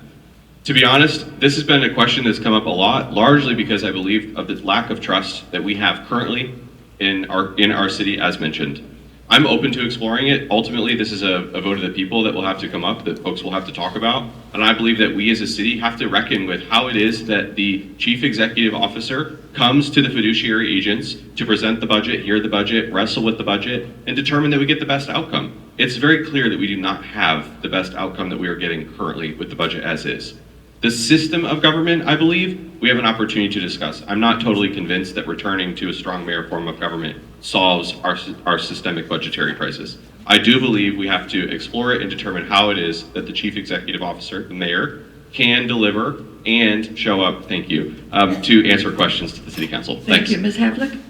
To be honest, this has been a question that's come up a lot, largely because I believe of the lack of trust that we have currently in our city, as mentioned. I'm open to exploring it. Ultimately, this is a vote of the people that will have to come up, that folks will have to talk about. And I believe that we as a city have to reckon with how it is that the chief executive officer comes to the fiduciary agents to present the budget, hear the budget, wrestle with the budget, and determine that we get the best outcome. It's very clear that we do not have the best outcome that we are getting currently with the budget as is. The system of government, I believe, we have an opportunity to discuss. I'm not totally convinced that returning to a strong mayor form of government solves our systemic budgetary crisis. I do believe we have to explore it and determine how it is that the chief executive officer, the mayor, can deliver and show up, thank you, to answer questions to the city council. Thank Thanks. you. Ms. Havlik?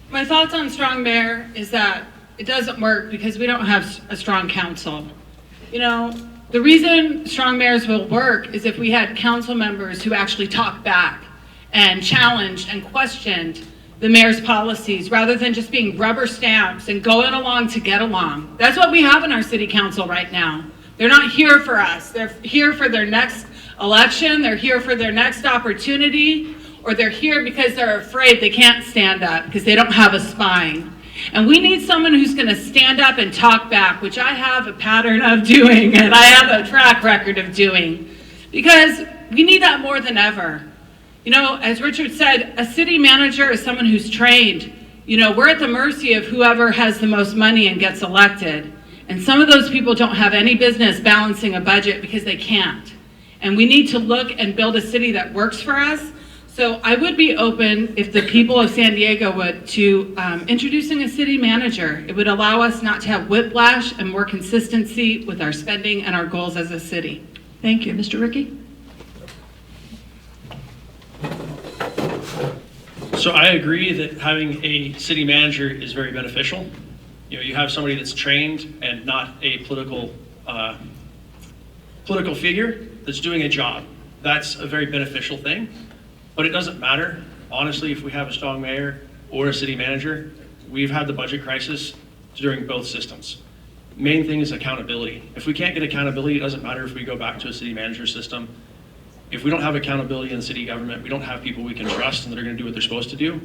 My thoughts on strong mayor is that it doesn't work because we don't have a strong council. You know, the reason strong mayors will work is if we had council members who actually talked back and challenged and questioned the mayor's policies rather than just being rubber stamps and going along to get along. That's what we have in our city council right now. They're not here for us. They're here for their next election. They're here for their next opportunity, or they're here because they're afraid they can't stand up because they don't have a spine. And we need someone who's going to stand up and talk back, which I have a pattern of doing and I have a track record of doing, because we need that more than ever. You know, as Richard said, a city manager is someone who's trained. You know, we're at the mercy of whoever has the most money and gets elected. And some of those people don't have any business balancing a budget because they can't. And we need to look and build a city that works for us. So I would be open, if the people of San Diego would, to introducing a city manager. It would allow us not to have whiplash and more consistency with our spending and our goals as a city. Thank you. Mr. Rickey? So I agree that having a city manager is very beneficial. You know, you have somebody that's trained and not a political figure that's doing a job. That's a very beneficial thing. But it doesn't matter, honestly, if we have a strong mayor or a city manager. We've had the budget crisis during both systems. Main thing is accountability. If we can't get accountability, it doesn't matter if we go back to a city manager system. If we don't have accountability in city government, we don't have people we can trust and that are going to do what they're supposed to do,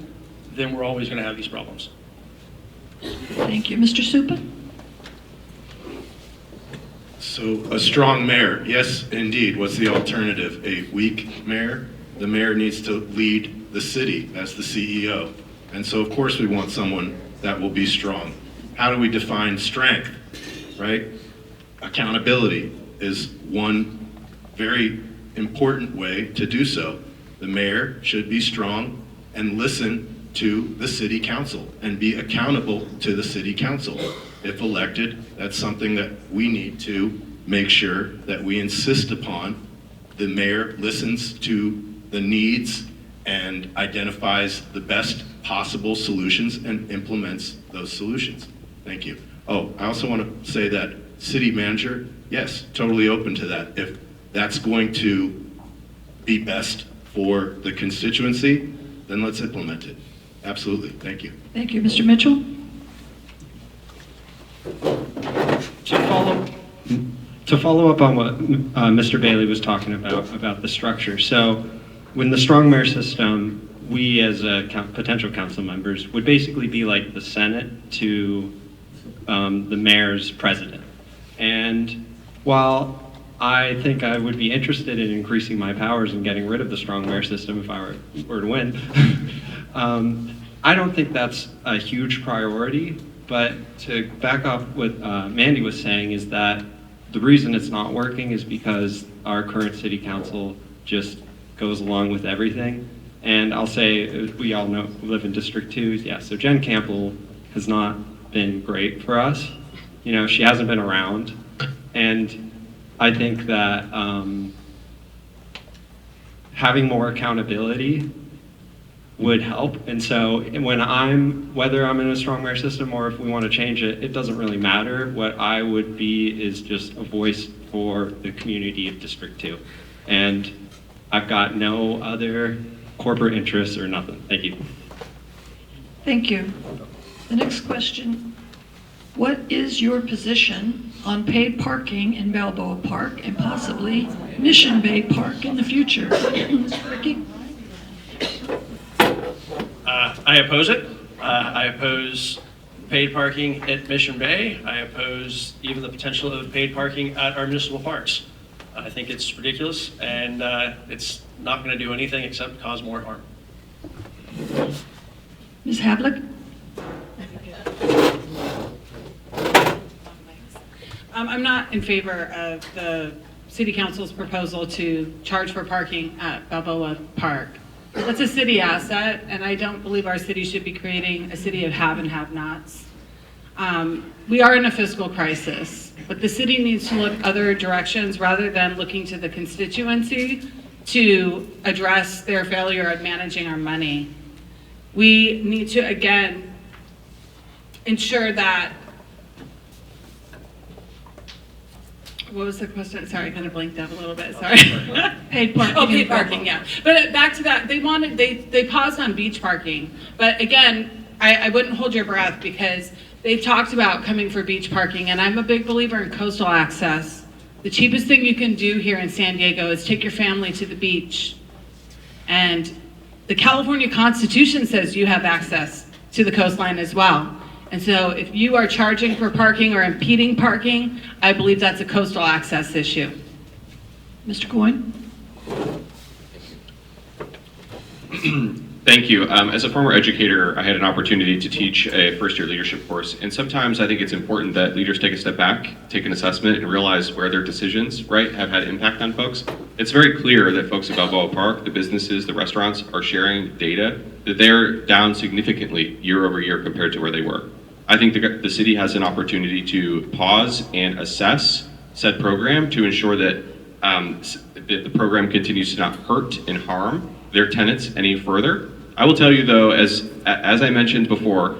then we're always going to have these problems. Thank you. Mr. Suppa? So a strong mayor, yes, indeed. What's the alternative? A weak mayor? The mayor needs to lead the city as the CEO. And so of course we want someone that will be strong. How do we define strength, right? Accountability is one very important way to do so. The mayor should be strong and listen to the city council and be accountable to the city council. If elected, that's something that we need to make sure that we insist upon. The mayor listens to the needs and identifies the best possible solutions and implements those solutions. Thank you. Oh, I also want to say that city manager, yes, totally open to that. If that's going to be best for the constituency, then let's implement it. Absolutely. Thank you. Thank you. Mr. Mitchell? To follow up on what Mr. Bailey was talking about the structure. So when the strong mayor system, we as potential council members would basically be like the Senate to the mayor's president. And while I think I would be interested in increasing my powers and getting rid of the strong mayor system if I were to win, I don't think that's a huge priority. But to back up what Mandy was saying is that the reason it's not working is because our current city council just goes along with everything. And I'll say, we all know, we live in District 2, yeah, so Jen Campbell has not been great for us. You know, she hasn't been around. And I think that having more accountability would help. And so whether I'm in a strong mayor system or if we want to change it, it doesn't really matter. What I would be is just a voice for the community of District 2. And I've got no other corporate interests or nothing. Thank you. Thank you. The next question, what is your position on paid parking in Balboa Park and possibly Mission Bay Park in the future? Mr. Rickey? I oppose it. I oppose paid parking at Mission Bay. I oppose even the potential of paid parking at our municipal parks. I think it's ridiculous, and it's not going to do anything except cause more harm. Ms. Havlik? I'm not in favor of the City Council's proposal to charge for parking at Balboa Park. That's a city asset, and I don't believe our city should be creating a city of have and have-nots. We are in a fiscal crisis, but the city needs to look other directions rather than looking to the constituency to address their failure of managing our money. We need to, again, ensure that, what was the question? Sorry, I kind of blinked out a little bit, sorry. Paid parking. Oh, paid parking, yeah. But back to that, they paused on beach parking. But again, I wouldn't hold your breath because they've talked about coming for beach parking, and I'm a big believer in coastal access. The cheapest thing you can do here in San Diego is take your family to the beach. And the California Constitution says you have access to the coastline as well. And so if you are charging for parking or impeding parking, I believe that's a coastal access issue. Mr. Coyne? Thank you. As a former educator, I had an opportunity to teach a first-year leadership course, and sometimes I think it's important that leaders take a step back, take an assessment, and realize where their decisions, right, have had impact on folks. It's very clear that folks at Balboa Park, the businesses, the restaurants, are sharing data that they're down significantly year over year compared to where they were. I think the city has an opportunity to pause and assess said program to ensure that the program continues to not hurt and harm their tenants any further. I will tell you though, as I mentioned before,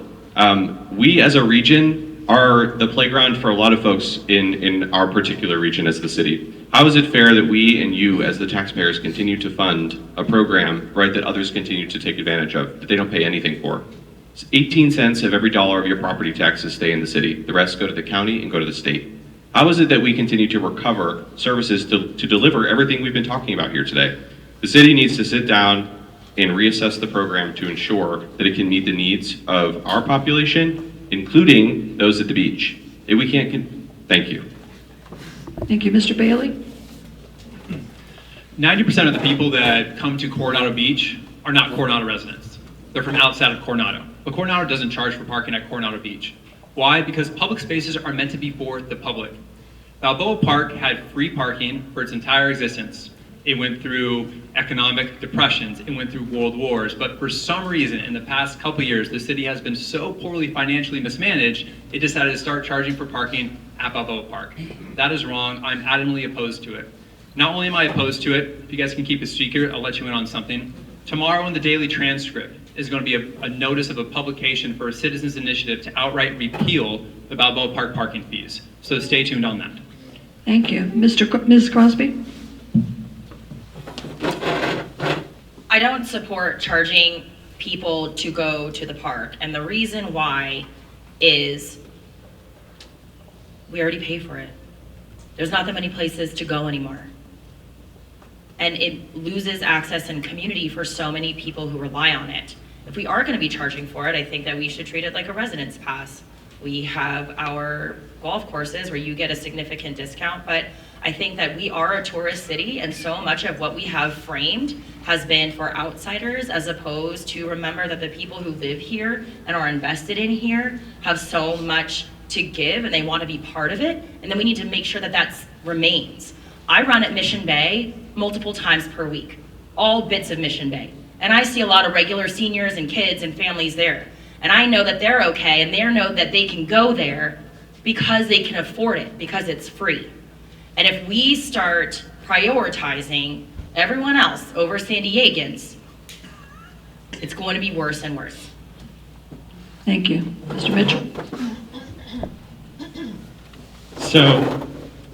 we as a region are the playground for a lot of folks in our particular region as the city. How is it fair that we and you as the taxpayers continue to fund a program, right, that others continue to take advantage of, that they don't pay anything for? 18 cents of every dollar of your property taxes stay in the city. The rest go to the county and go to the state. How is it that we continue to recover services to deliver everything we've been talking about here today? The city needs to sit down and reassess the program to ensure that it can meet the needs of our population, including those at the beach. If we can't, thank you. Thank you. Mr. Bailey? 90% of the people that come to Coronado Beach are not Coronado residents. They're from outside of Coronado. But Coronado doesn't charge for parking at Coronado Beach. Why? Because public spaces are meant to be for the public. Balboa Park had free parking for its entire existence. It went through economic depressions, it went through world wars, but for some reason in the past couple years, the city has been so poorly financially mismanaged, it decided to start charging for parking at Balboa Park. That is wrong. I'm adamantly opposed to it. Not only am I opposed to it, if you guys can keep a secret, I'll let you in on something. Tomorrow in the Daily Transcript is going to be a notice of a publication for a citizens initiative to outright repeal the Balboa Park parking fees. So stay tuned on that. Thank you. Ms. Crosby? I don't support charging people to go to the park, and the reason why is we already pay for it. There's not that many places to go anymore. And it loses access and community for so many people who rely on it. If we are going to be charging for it, I think that we should treat it like a residence pass. We have our golf courses where you get a significant discount, but I think that we are a tourist city, and so much of what we have framed has been for outsiders, as opposed to remember that the people who live here and are invested in here have so much to give and they want to be part of it, and then we need to make sure that that remains. I run at Mission Bay multiple times per week, all bits of Mission Bay. And I see a lot of regular seniors and kids and families there. And I know that they're okay, and they know that they can go there because they can afford it, because it's free. And if we start prioritizing everyone else over San Diegans, it's going to be worse and worse. Thank you. Mr. Mitchell? So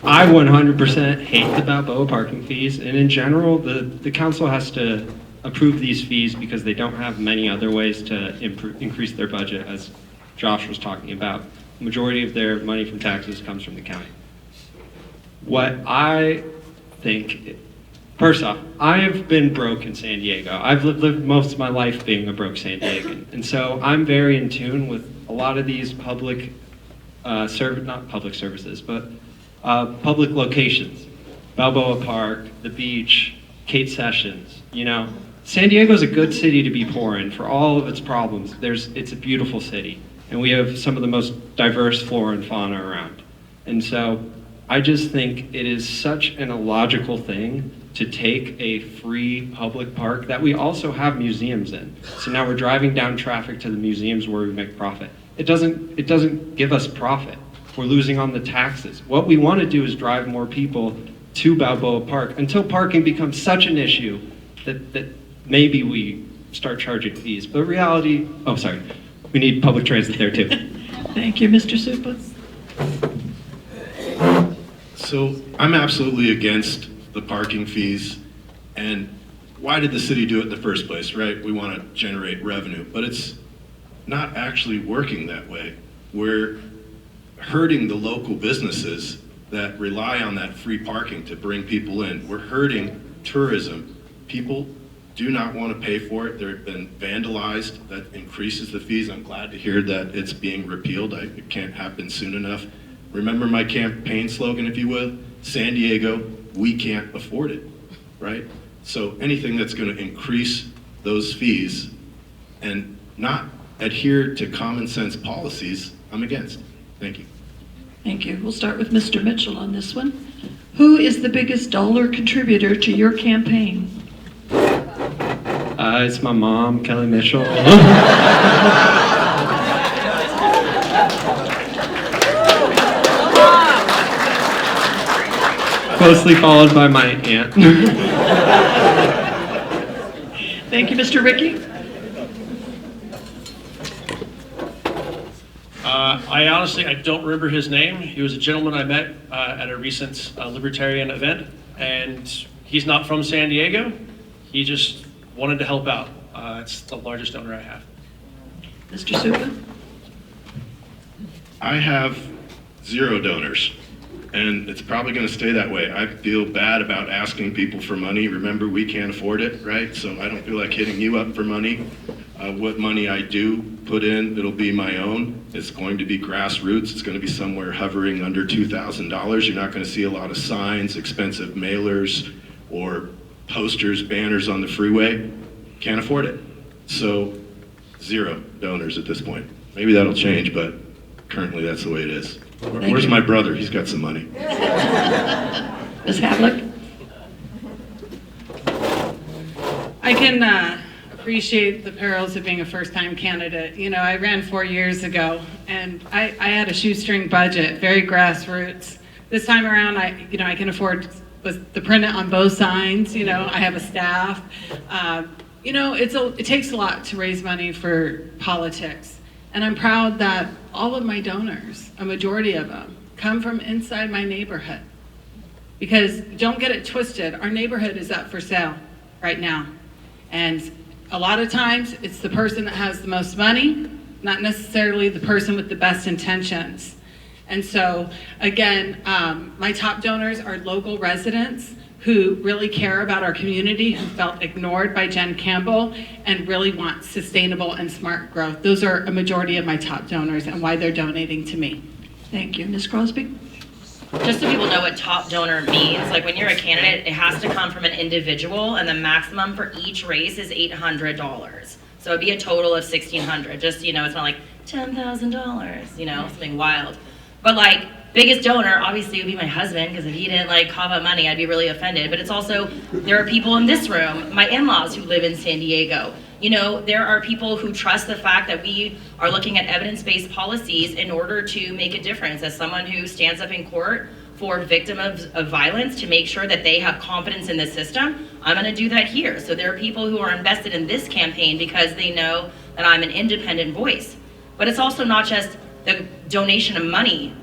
I 100% hate the Balboa parking fees, and in general, the council has to approve these fees because they don't have many other ways to increase their budget, as Josh was talking about. The majority of their money from taxes comes from the county. What I think, first off, I have been broke in San Diego. I've lived most of my life being a broke San Diegan, and so I'm very in tune with a lot of these public not public services, but public locations. Balboa Park, the beach, Kate Sessions, you know. San Diego's a good city to be poor in for all of its problems. It's a beautiful city, and we have some of the most diverse flora and fauna around. And so I just think it is such an illogical thing to take a free public park that we also have museums in. So now we're driving down traffic to the museums where we make profit. It doesn't give us profit. We're losing on the taxes. What we want to do is drive more people to Balboa Park until parking becomes such an issue that maybe we start charging fees. But reality, we need public transit there too. Thank you, Mr. Suppa. So I'm absolutely against the parking fees. And why did the city do it in the first place, right? We want to generate revenue, but it's not actually working that way. We're hurting the local businesses that rely on that free parking to bring people in. We're hurting tourism. People do not want to pay for it. They've been vandalized. That increases the fees. I'm glad to hear that it's being repealed. It can't happen soon enough. Remember my campaign slogan, if you will? San Diego, we can't afford it, right? So anything that's going to increase those fees and not adhere to common sense policies, I'm against. Thank you. Thank you. We'll start with Mr. Mitchell on this one. Who is the biggest dollar contributor to your campaign? It's my mom, Kelly Mitchell. Closely followed by my aunt. Thank you, Mr. Rickey. I don't remember his name. He was a gentleman I met at a recent libertarian event, and he's not from San Diego. He just wanted to help out. It's the largest donor I have. Mr. Suppa. I have 0 donors, and it's probably going to stay that way. I feel bad about asking people for money. Remember, we can't afford it, right? So I don't feel like hitting you up for money. What money I do put in, it'll be my own. It's going to be grassroots. It's going to be somewhere hovering under $2,000. You're not going to see a lot of signs, expensive mailers, or posters, banners on the freeway. Can't afford it. So 0 donors at this point. Maybe that'll change, but currently that's the way it is. Where's my brother? He's got some money. Ms. Havlik. I can appreciate the perils of being a first-time candidate. You know, I ran 4 years ago, and I had a shoestring budget, very grassroots. This time around, I can afford the print it on both signs. You know, I have a staff. It takes a lot to raise money for politics. And I'm proud that all of my donors, a majority of them, come from inside my neighborhood. Because don't get it twisted, our neighborhood is up for sale right now. And a lot of times it's the person that has the most money, not necessarily the person with the best intentions. And so again, my top donors are local residents who really care about our community, who felt ignored by Jen Campbell, and really want sustainable and smart growth. Those are a majority of my top donors and why they're donating to me. Thank you. Ms. Crosby? Just so people know what top donor means, like when you're a candidate, it has to come from an individual, and the maximum for each race is $800. So it'd be a total of $1,600. Just, it's not like $10,000, something wild. But like, biggest donor obviously would be my husband, because if he didn't like cough up money, I'd be really offended. But it's also, there are people in this room, my in-laws who live in San Diego. You know, there are people who trust the fact that we are looking at evidence-based policies in order to make a difference. As someone who stands up in court for victims of violence to make sure that they have confidence in the system, I'm gonna do that here. So there are people who are invested in this campaign because they know that I'm an independent voice. But it's also not just the donation of money.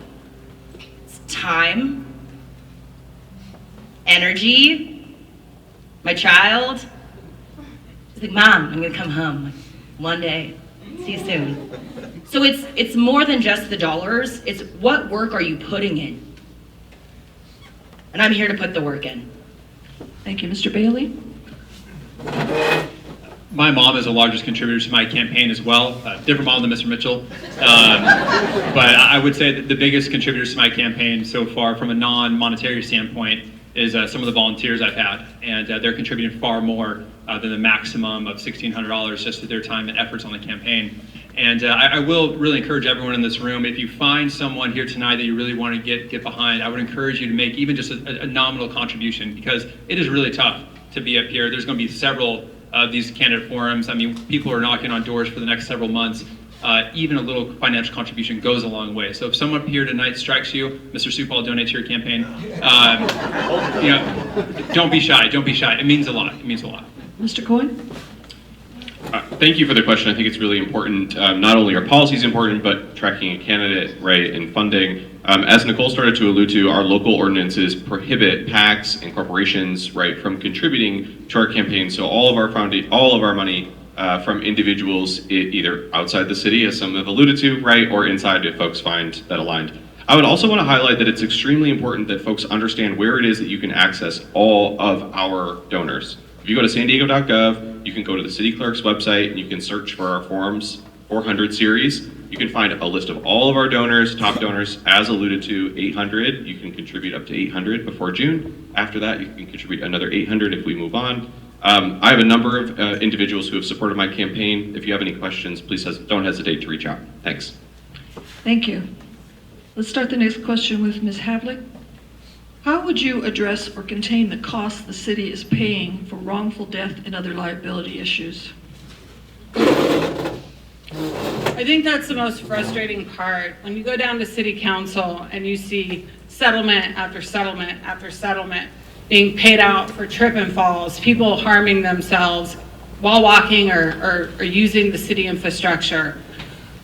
It's time, energy, my child. She's like, Mom, I'm gonna come home like, one day. See you soon. So it's more than just the dollars. It's what work are you putting in? And I'm here to put the work in. Thank you. Mr. Bailey? My mom is the largest contributor to my campaign as well. Different mom than Mr. Mitchell. But I would say that the biggest contributors to my campaign so far from a non-monetary standpoint is some of the volunteers I've had. And they're contributing far more than the maximum of $1,600 just through their time and efforts on the campaign. And I will really encourage everyone in this room, if you find someone here tonight that you really want to get behind, I would encourage you to make even just a nominal contribution, because it is really tough to be up here. There's going to be several of these candidate forums. I mean, people are knocking on doors for the next several months. Even a little financial contribution goes a long way. So if someone here tonight strikes you, Mr. Suppa, I'll donate to your campaign. You know, don't be shy. Don't be shy. It means a lot. It means a lot. Mr. Coyne? Thank you for the question. I think it's really important. Not only are policies important, but tracking a candidate, right, and funding. As Nicole started to allude to, our local ordinances prohibit PACs and corporations, right, from contributing to our campaign. So all of our money from individuals, either outside the city, as some have alluded to, right, or inside, if folks find that aligned. I would also want to highlight that it's extremely important that folks understand where it is that you can access all of our donors. If you go to sandiego.gov, you can go to the city clerk's website and you can search for our Forms 400 series. You can find a list of all of our donors, top donors, as alluded to, 800. You can contribute up to 800 before June. After that, you can contribute another 800 if we move on. I have a number of individuals who have supported my campaign. If you have any questions, please don't hesitate to reach out. Thanks. Thank you. Let's start the next question with Ms. Havlik. How would you address or contain the costs the city is paying for wrongful death and other liability issues? I think that's the most frustrating part. When you go down to city council and you see settlement after settlement after settlement being paid out for trip and falls, people harming themselves while walking or using the city infrastructure.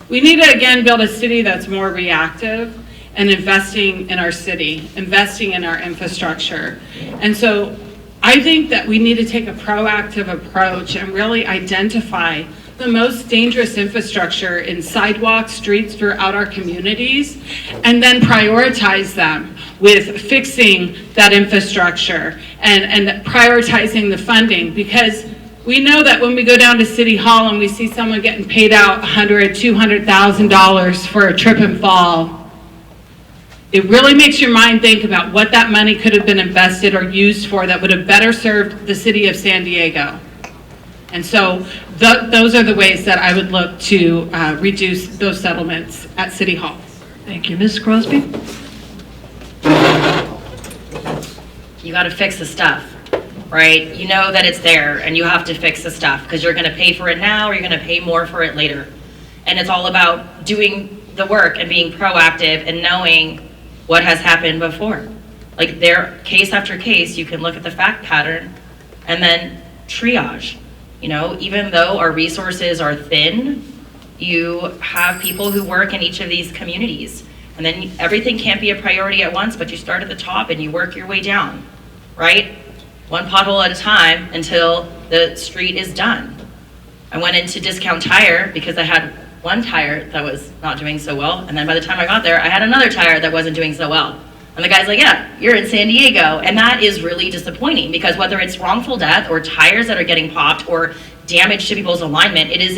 We need to, again, build a city that's more reactive and investing in our city, investing in our infrastructure. And so I think that we need to take a proactive approach and really identify the most dangerous infrastructure in sidewalks, streets throughout our communities, and then prioritize them with fixing that infrastructure and prioritizing the funding. Because we know that when we go down to City Hall and we see someone getting paid out $100,000, $200,000 for a trip and fall, it really makes your mind think about what that money could have been invested or used for that would have better served the city of San Diego. And so those are the ways that I would look to reduce those settlements at City Hall. Thank you. Ms. Crosby? You got to fix the stuff, right? You know that it's there and you have to fix the stuff because you're going to pay for it now or you're going to pay more for it later. And it's all about doing the work and being proactive and knowing what has happened before. Like case after case, you can look at the fact pattern and then triage. You know, even though our resources are thin, you have people who work in each of these communities. And then everything can't be a priority at once, but you start at the top and you work your way down, right? One pothole at a time until the street is done. I went into Discount Tire because I had one tire that was not doing so well, and then by the time I got there, I had another tire that wasn't doing so well. And the guy's like, yeah, you're in San Diego. And that is really disappointing because whether it's wrongful death or tires that are getting popped or damage to people's alignment, it is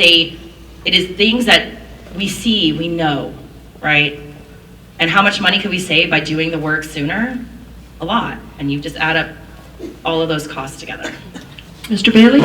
things that we see, we know, right? And how much money could we save by doing the work sooner? A lot. And you just add up all of those costs together. Mr. Bailey?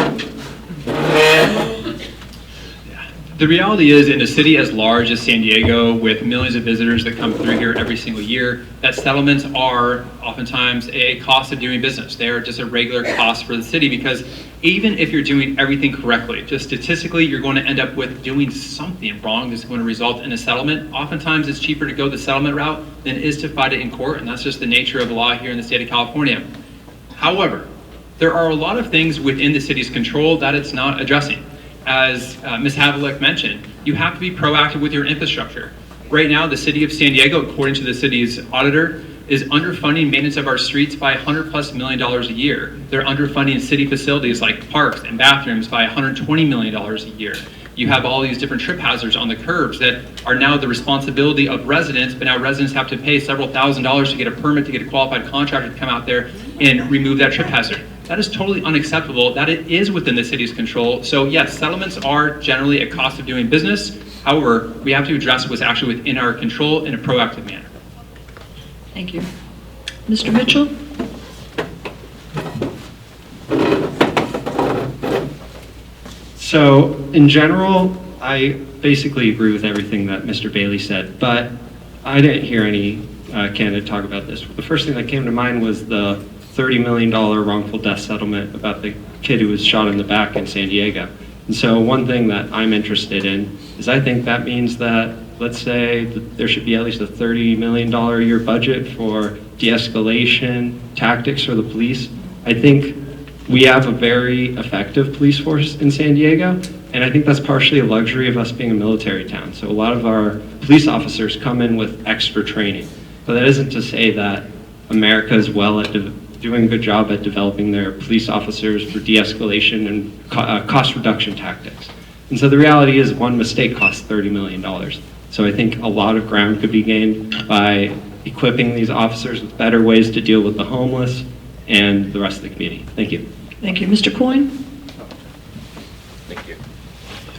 The reality is, in a city as large as San Diego, with millions of visitors that come through here every single year, that settlements are oftentimes a cost of doing business. They are just a regular cost for the city, because even if you're doing everything correctly, just statistically, you're going to end up with doing something wrong that's going to result in a settlement. Oftentimes, it's cheaper to go the settlement route than it is to fight it in court, and that's just the nature of the law here in the state of California. However, there are a lot of things within the city's control that it's not addressing. As Ms. Havlik mentioned, you have to be proactive with your infrastructure. Right now, the city of San Diego, according to the city's auditor, is underfunding maintenance of our streets by $100+ million a year. They're underfunding city facilities like parks and bathrooms by $120 million a year. You have all these different trip hazards on the curbs that are now the responsibility of residents, but now residents have to pay several $1,000s to get a permit to get a qualified contractor to come out there and remove that trip hazard. That is totally unacceptable. That it is within the city's control. So yes, settlements are generally a cost of doing business. However, we have to address what's actually within our control in a proactive manner. Thank you. Mr. Mitchell? So in general, I basically agree with everything that Mr. Bailey said, but I didn't hear any candidate talk about this. The first thing that came to mind was the $30 million wrongful death settlement about the kid who was shot in the back in San Diego. And so one thing that I'm interested in is I think that means that, let's say, that there should be at least a $30 million a year budget for de-escalation tactics for the police. I think we have a very effective police force in San Diego, and I think that's partially a luxury of us being a military town. So a lot of our police officers come in with extra training. But that isn't to say that America is well at doing a good job at developing their police officers for de-escalation and cost reduction tactics. And so the reality is one mistake costs $30 million. So I think a lot of ground could be gained by equipping these officers with better ways to deal with the homeless and the rest of the community. Thank you. Thank you. Mr. Coyne? Thank you.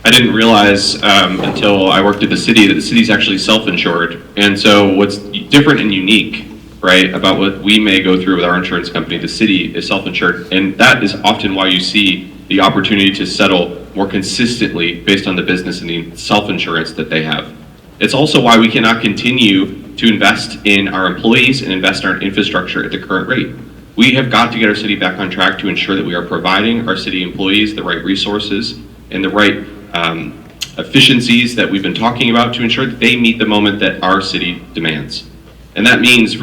I didn't realize until I worked at the city that the city's actually self-insured. And so what's different and unique, right, about what we may go through with our insurance company, the city is self-insured. And that is often why you see the opportunity to settle more consistently based on the business and the self-insurance that they have. It's also why we cannot continue to invest in our employees and invest in our infrastructure at the current rate. We have got to get our city back on track to ensure that we are providing our city employees the right resources and the right efficiencies that we've been talking about to ensure that they meet the moment that our city demands. And that means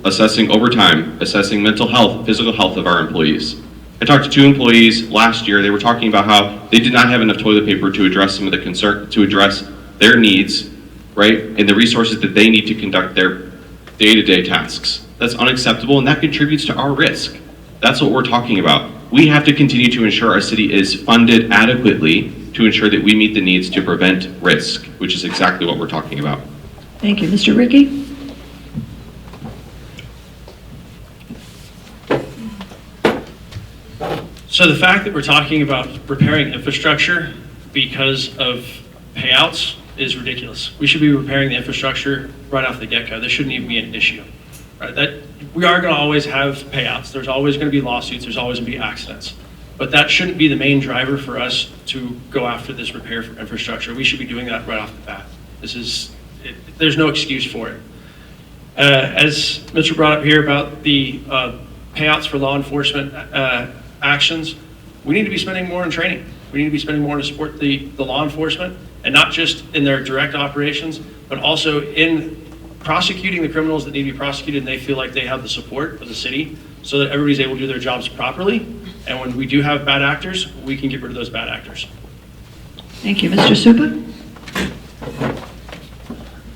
assessing overtime, assessing mental health, physical health of our employees. I talked to 2 employees last year. They were talking about how they did not have enough toilet paper to address some of the concern, to address their needs, right, and the resources that they need to conduct their day-to-day tasks. That's unacceptable, and that contributes to our risk. That's what we're talking about. We have to continue to ensure our city is funded adequately to ensure that we meet the needs to prevent risk, which is exactly what we're talking about. Thank you. Mr. Rickey? So the fact that we're talking about repairing infrastructure because of payouts is ridiculous. We should be repairing the infrastructure right off the get-go. This shouldn't even be an issue. Right? That we are going to always have payouts. There's always going to be lawsuits. There's always going to be accidents. But that shouldn't be the main driver for us to go after this repair for infrastructure. We should be doing that right off the bat. There's no excuse for it. As Mitchell brought up here about the payouts for law enforcement actions, we need to be spending more on training. We need to be spending more to support the law enforcement, and not just in their direct operations, but also in prosecuting the criminals that need to be prosecuted, and they feel like they have the support of the city so that everybody's able to do their jobs properly. And when we do have bad actors, we can get rid of those bad actors. Thank you. Mr. Suppa?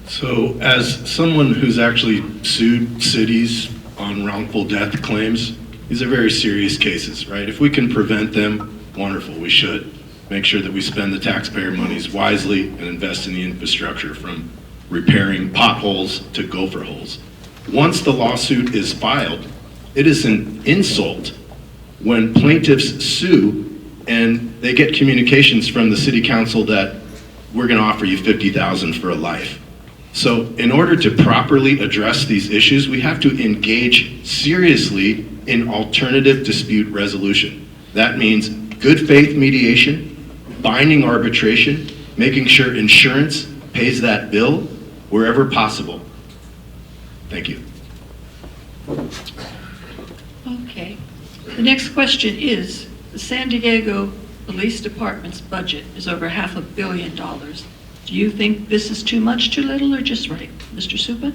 So as someone who's actually sued cities on wrongful death claims, these are very serious cases, right? If we can prevent them, wonderful, we should. Make sure that we spend the taxpayer monies wisely and invest in the infrastructure, from repairing potholes to gopher holes. Once the lawsuit is filed, it is an insult when plaintiffs sue and they get communications from the city council that we're going to offer you $50,000 for a life. So in order to properly address these issues, we have to engage seriously in alternative dispute resolution. That means good faith mediation, binding arbitration, making sure insurance pays that bill wherever possible. Thank you. Okay. The next question is, the San Diego Police Department's budget is over $500 million. Do you think this is too much, too little, or just right? Mr. Suppa?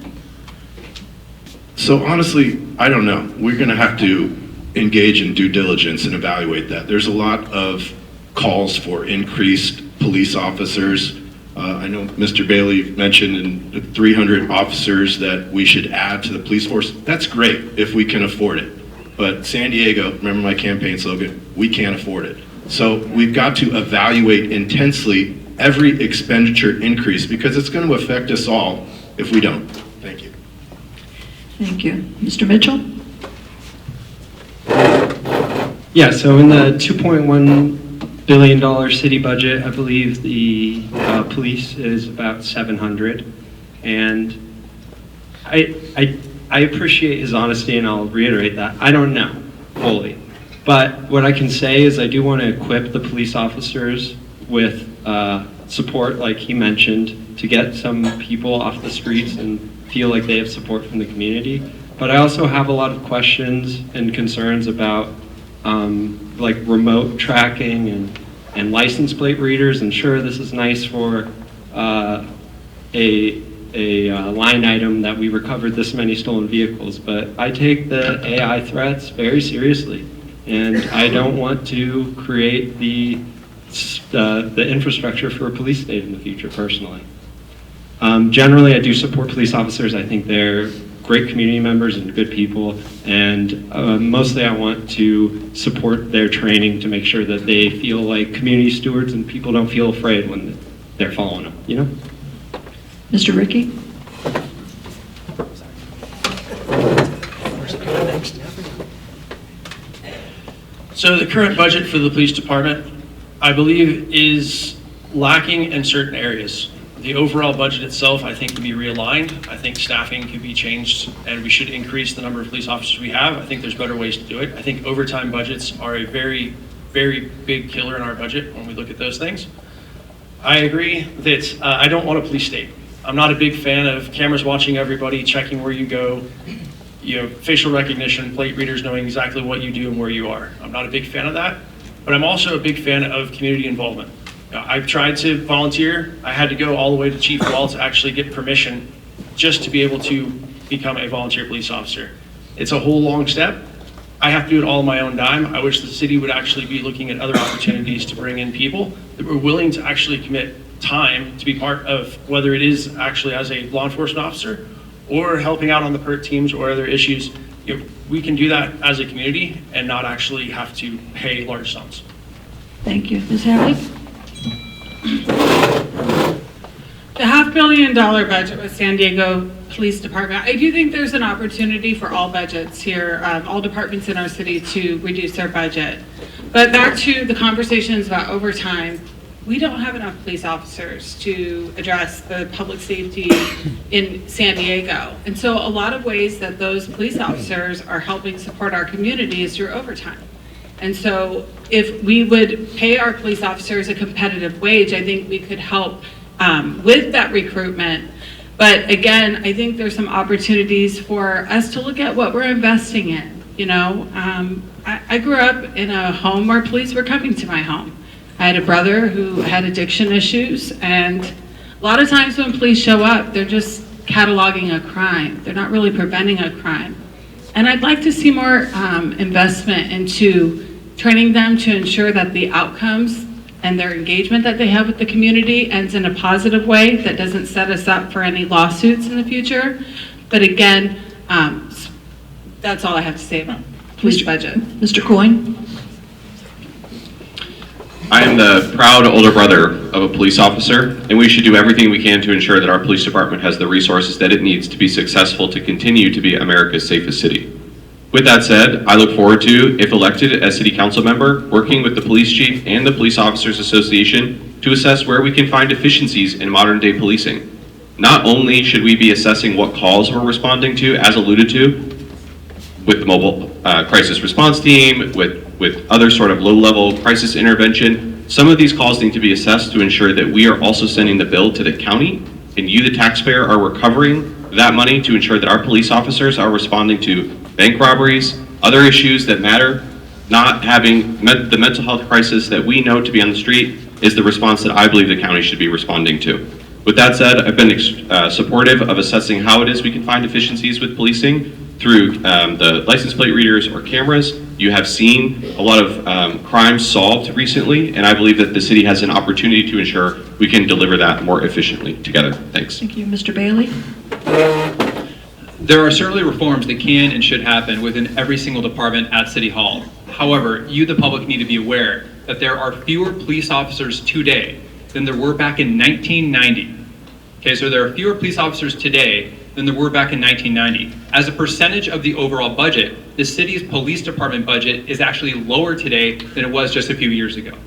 So honestly, I don't know. We're going to have to engage in due diligence and evaluate that. There's a lot of calls for increased police officers. I know Mr. Bailey mentioned in 300 officers that we should add to the police force. That's great if we can afford it. But San Diego, remember my campaign slogan, we can't afford it. So we've got to evaluate intensely every expenditure increase because it's going to affect us all if we don't. Thank you. Thank you. Mr. Mitchell? Yeah, so in the $2.1 billion city budget, I believe the police is about 700. And I appreciate his honesty, and I'll reiterate that. I don't know fully. But what I can say is I do want to equip the police officers with support, like he mentioned, to get some people off the streets and feel like they have support from the community. But I also have a lot of questions and concerns about like remote tracking and license plate readers. And sure, this is nice for a line item that we recovered this many stolen vehicles, but I take the AI threats very seriously, and I don't want to create the infrastructure for a police state in the future, personally. Generally, I do support police officers. I think they're great community members and good people, and mostly I want to support their training to make sure that they feel like community stewards and people don't feel afraid when they're following them, you know? Mr. Rickey? So the current budget for the police department, I believe, is lacking in certain areas. The overall budget itself, I think, can be realigned. I think staffing could be changed, and we should increase the number of police officers we have. I think there's better ways to do it. I think overtime budgets are a very, very big killer in our budget when we look at those things. I agree that I don't want a police state. I'm not a big fan of cameras watching everybody, checking where you go, facial recognition, plate readers knowing exactly what you do and where you are. I'm not a big fan of that, but I'm also a big fan of community involvement. I've tried to volunteer. I had to go all the way to Chief Wall to actually get permission just to be able to become a volunteer police officer. It's a whole long step. I have to do it all on my own dime. I wish the city would actually be looking at other opportunities to bring in people that were willing to actually commit time to be part of, whether it is actually as a law enforcement officer or helping out on the PERT teams or other issues. We can do that as a community and not actually have to pay large sums. Thank you. Ms. Havlik? The $500 million budget with San Diego Police Department, I do think there's an opportunity for all budgets here, all departments in our city to reduce their budget. But back to the conversations about overtime, we don't have enough police officers to address the public safety in San Diego. And so a lot of ways that those police officers are helping support our community is through overtime. And so if we would pay our police officers a competitive wage, I think we could help with that recruitment. But again, I think there's some opportunities for us to look at what we're investing in. I grew up in a home where police were coming to my home. I had a brother who had addiction issues, and a lot of times when police show up, they're just cataloging a crime. They're not really preventing a crime. And I'd like to see more investment into training them to ensure that the outcomes and their engagement that they have with the community ends in a positive way that doesn't set us up for any lawsuits in the future. But again, that's all I have to say about police budget. Mr. Coyne? I am the proud older brother of a police officer, and we should do everything we can to ensure that our police department has the resources that it needs to be successful to continue to be America's safest city. With that said, I look forward to, if elected as city council member, working with the police chief and the Police Officers Association to assess where we can find efficiencies in modern day policing. Not only should we be assessing what calls we're responding to, as alluded to, with the mobile crisis response team, with other sort of low-level crisis intervention, some of these calls need to be assessed to ensure that we are also sending the bill to the county, and you, the taxpayer, are recovering that money to ensure that our police officers are responding to bank robberies, other issues that matter. Not having the mental health crisis that we know to be on the street is the response that I believe the county should be responding to. With that said, I've been supportive of assessing how it is we can find efficiencies with policing through the license plate readers or cameras. You have seen a lot of crimes solved recently, and I believe that the city has an opportunity to ensure we can deliver that more efficiently together. Thanks. Thank you. Mr. Bailey? There are certainly reforms that can and should happen within every single department at City Hall. However, you, the public, need to be aware that there are fewer police officers today than there were back in 1990. Okay, so there are fewer police officers today than there were back in 1990. As a percentage of the overall budget, the city's police department budget is actually lower today than it was just a few years ago.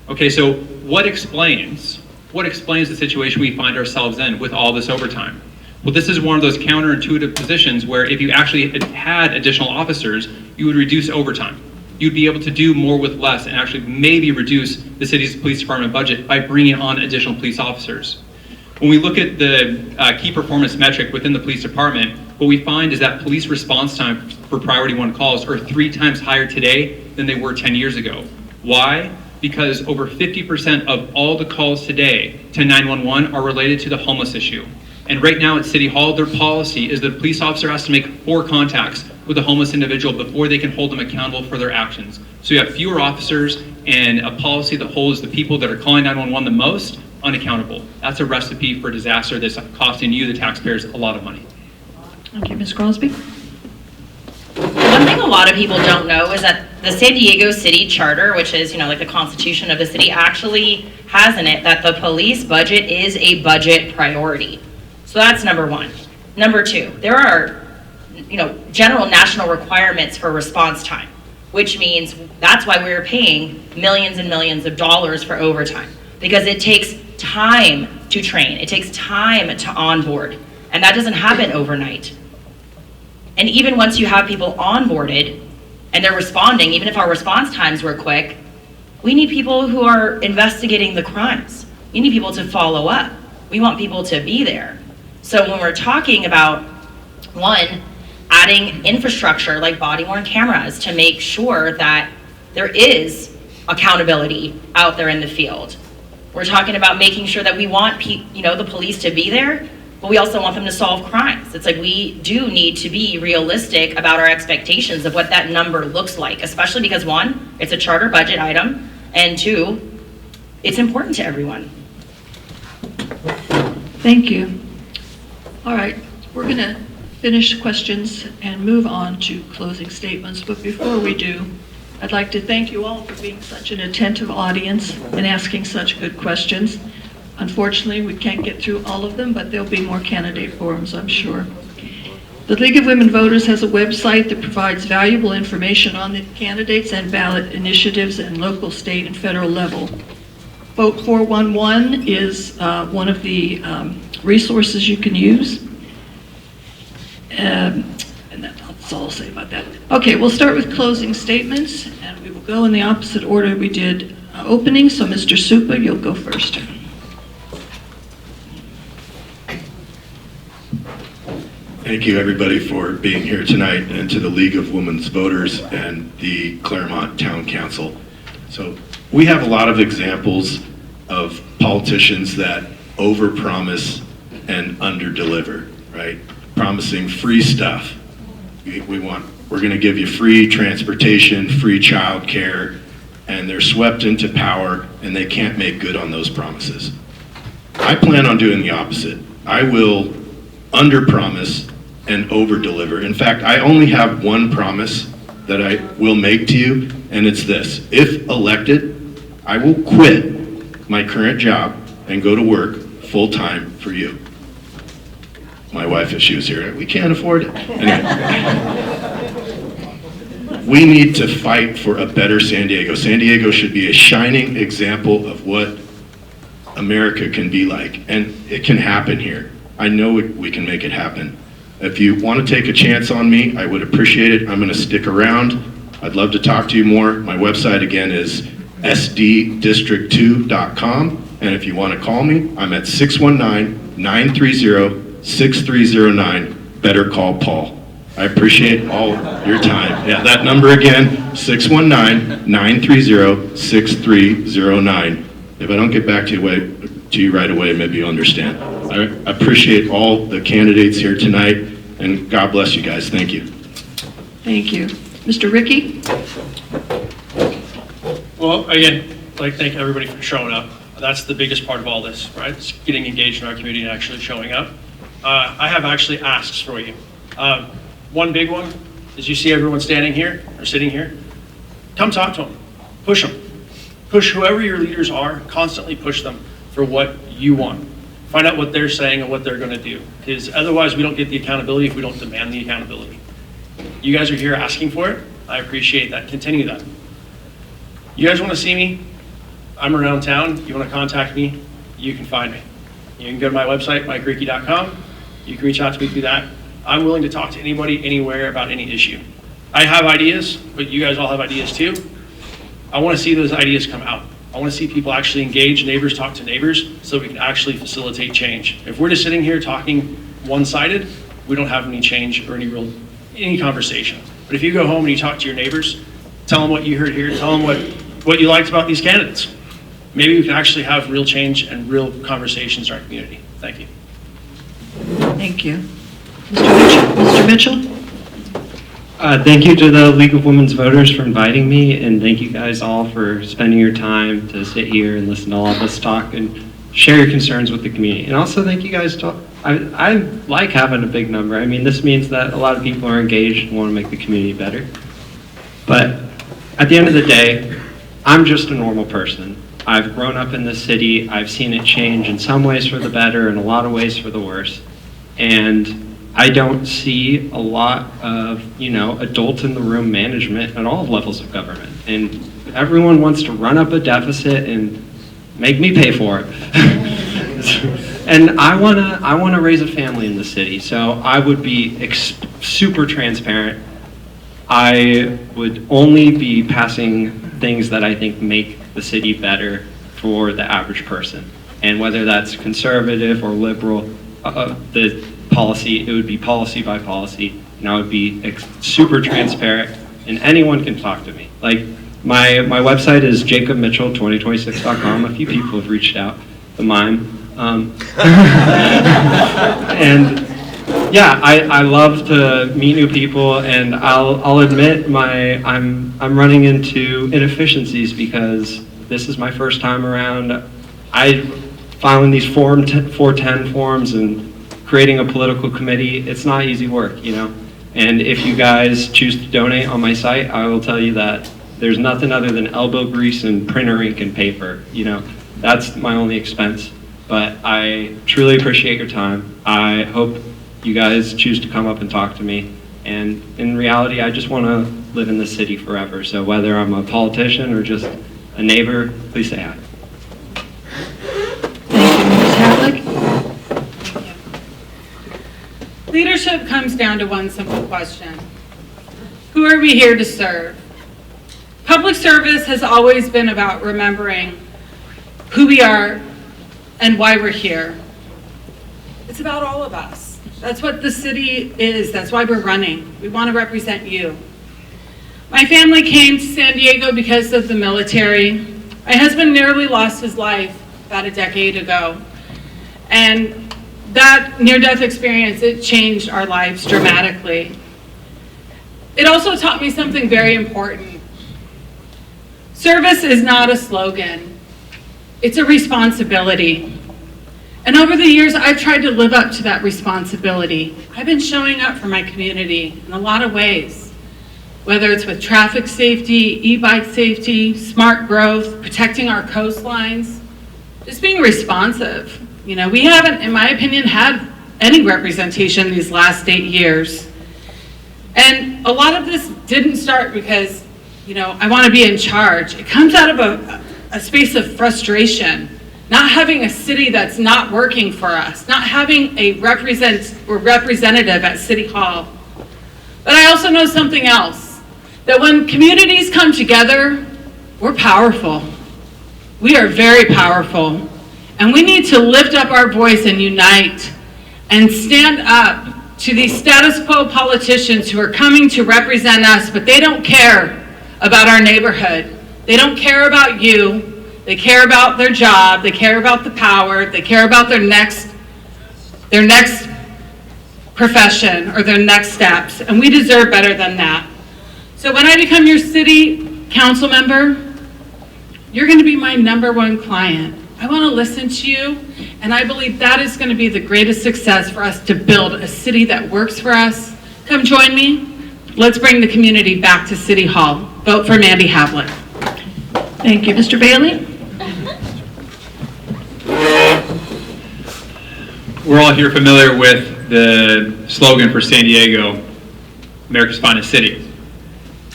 Okay, so what explains the situation we find ourselves in with all this overtime? Well, this is one of those counterintuitive positions where if you actually had additional officers, you would reduce overtime. You'd be able to do more with less and actually maybe reduce the city's police department budget by bringing on additional police officers. When we look at the key performance metric within the police department, what we find is that police response time for priority 1 calls are 3 times higher today than they were 10 years ago. Why? Because over 50% of all the calls today to 911 are related to the homeless issue. And right now at City Hall, their policy is that a police officer has to make 4 contacts with a homeless individual before they can hold them accountable for their actions. So you have fewer officers and a policy that holds the people that are calling 911 the most unaccountable. That's a recipe for disaster that's costing you, the taxpayers, a lot of money. Thank you. Ms. Crosby? One thing a lot of people don't know is that the San Diego City Charter, which is, like the constitution of the city, actually has in it that the police budget is a budget priority. So that's number 1. Number 2, there are, general national requirements for response time, which means that's why we're paying millions and millions of dollars for overtime, because it takes time to train. It takes time to onboard, and that doesn't happen overnight. And even once you have people onboarded and they're responding, even if our response times were quick, we need people who are investigating the crimes. We need people to follow up. We want people to be there. So when we're talking about, 1, adding infrastructure like body-worn cameras to make sure that there is accountability out there in the field. We're talking about making sure that we want the police to be there, but we also want them to solve crimes. It's like we do need to be realistic about our expectations of what that number looks like, especially because 1, it's a charter budget item, and 2, it's important to everyone. Thank you. All right, we're going to finish questions and move on to closing statements. But before we do, I'd like to thank you all for being such an attentive audience and asking such good questions. Unfortunately, we can't get through all of them, but there'll be more candidate forums, I'm sure. The League of Women Voters has a website that provides valuable information on the candidates and ballot initiatives at local, state, and federal level. Vote 411 is one of the resources you can use. And that's all I'll say about that. Okay, we'll start with closing statements, and we will go in the opposite order we did opening. So Mr. Suppa, you'll go first. Thank you, everybody, for being here tonight, and to the League of Women's Voters and the Claremont Town Council. So we have a lot of examples of politicians that overpromise and underdeliver, right? Promising free stuff. We're going to give you free transportation, free child care, and they're swept into power and they can't make good on those promises. I plan on doing the opposite. I will underpromise and overdeliver. In fact, I only have one promise that I will make to you, and it's this. If elected, I will quit my current job and go to work full-time for you. My wife, if she was here, we can't afford it. Anyway. We need to fight for a better San Diego. San Diego should be a shining example of what America can be like, and it can happen here. I know we can make it happen. If you want to take a chance on me, I would appreciate it. I'm going to stick around. I'd love to talk to you more. My website, again, is sddistrict2.com. And if you want to call me, I'm at 619-930-6309. Better call Paul. I appreciate all your time. Yeah, that number again, 619-930-6309. If I don't get back to you right away, maybe you'll understand. I appreciate all the candidates here tonight, and God bless you guys. Thank you. Thank you. Mr. Rickey? Well, again, I'd like to thank everybody for showing up. That's the biggest part of all this, right? It's getting engaged in our community and actually showing up. I have actually asks for you. One big one is you see everyone standing here or sitting here. Come talk to them. Push them. Push whoever your leaders are, constantly push them for what you want. Find out what they're saying and what they're going to do. Because otherwise we don't get the accountability if we don't demand the accountability. You guys are here asking for it. I appreciate that. Continue that. You guys want to see me? I'm around town. You want to contact me? You can find me. You can go to my website, MikeRickey.com. You can reach out to me through that. I'm willing to talk to anybody, anywhere about any issue. I have ideas, but you guys all have ideas too. I want to see those ideas come out. I want to see people actually engage, neighbors talk to neighbors, so we can actually facilitate change. If we're just sitting here talking one-sided, we don't have any change or any conversation. But if you go home and you talk to your neighbors, tell them what you heard here, tell them what you liked about these candidates. Maybe we can actually have real change and real conversations in our community. Thank you. Thank you. Mr. Mitchell? Thank you to the League of Women's Voters for inviting me, and thank you guys all for spending your time to sit here and listen to all of us talk and share your concerns with the community. And also thank you guys. I like having a big number. I mean, this means that a lot of people are engaged and want to make the community better. But at the end of the day, I'm just a normal person. I've grown up in this city. I've seen it change in some ways for the better and a lot of ways for the worse. And I don't see a lot of, adult in the room management at all levels of government. And everyone wants to run up a deficit and make me pay for it. And I wanna raise a family in the city, so I would be super transparent. I would only be passing things that I think make the city better for the average person. And whether that's conservative or liberal, the policy, it would be policy by policy, and I would be super transparent, and anyone can talk to me. Like, my website is jacobmitchell2026.com. A few people have reached out, the mime. And yeah, I love to meet new people, and I'll admit I'm running into inefficiencies because this is my first time around. I filing these Form 410 forms and creating a political committee, it's not easy work, And if you guys choose to donate on my site, I will tell you that there's nothing other than elbow grease and printer ink and paper, That's my only expense. But I truly appreciate your time. I hope you guys choose to come up and talk to me. And in reality, I just want to live in this city forever. So whether I'm a politician or just a neighbor, please say hi. Thank you. Ms. Havlik? Leadership comes down to one simple question. Who are we here to serve? Public service has always been about remembering who we are and why we're here. It's about all of us. That's what the city is. That's why we're running. We want to represent you. My family came to San Diego because of the military. My husband nearly lost his life about a decade ago. And that near-death experience, it changed our lives dramatically. It also taught me something very important. Service is not a slogan. It's a responsibility. And over the years, I've tried to live up to that responsibility. I've been showing up for my community in a lot of ways, whether it's with traffic safety, e-bike safety, smart growth, protecting our coastlines, just being responsive. We haven't, in my opinion, had any representation these last 8 years. And a lot of this didn't start because, I want to be in charge. It comes out of a space of frustration. Not having a city that's not working for us, not having a representative at City Hall. But I also know something else, that when communities come together, we're powerful. We are very powerful. And we need to lift up our voice and unite and stand up to these status quo politicians who are coming to represent us, but they don't care about our neighborhood. They don't care about you. They care about their job. They care about the power. They care about their next profession or their next steps. And we deserve better than that. So when I become your city council member, you're going to be my #1 client. I want to listen to you, and I believe that is going to be the greatest success for us to build a city that works for us. Come join me. Let's bring the community back to City Hall. Vote for Mandy Havlik. Thank you. Mr. Bailey? We're all here familiar with the slogan for San Diego, America's Finest City.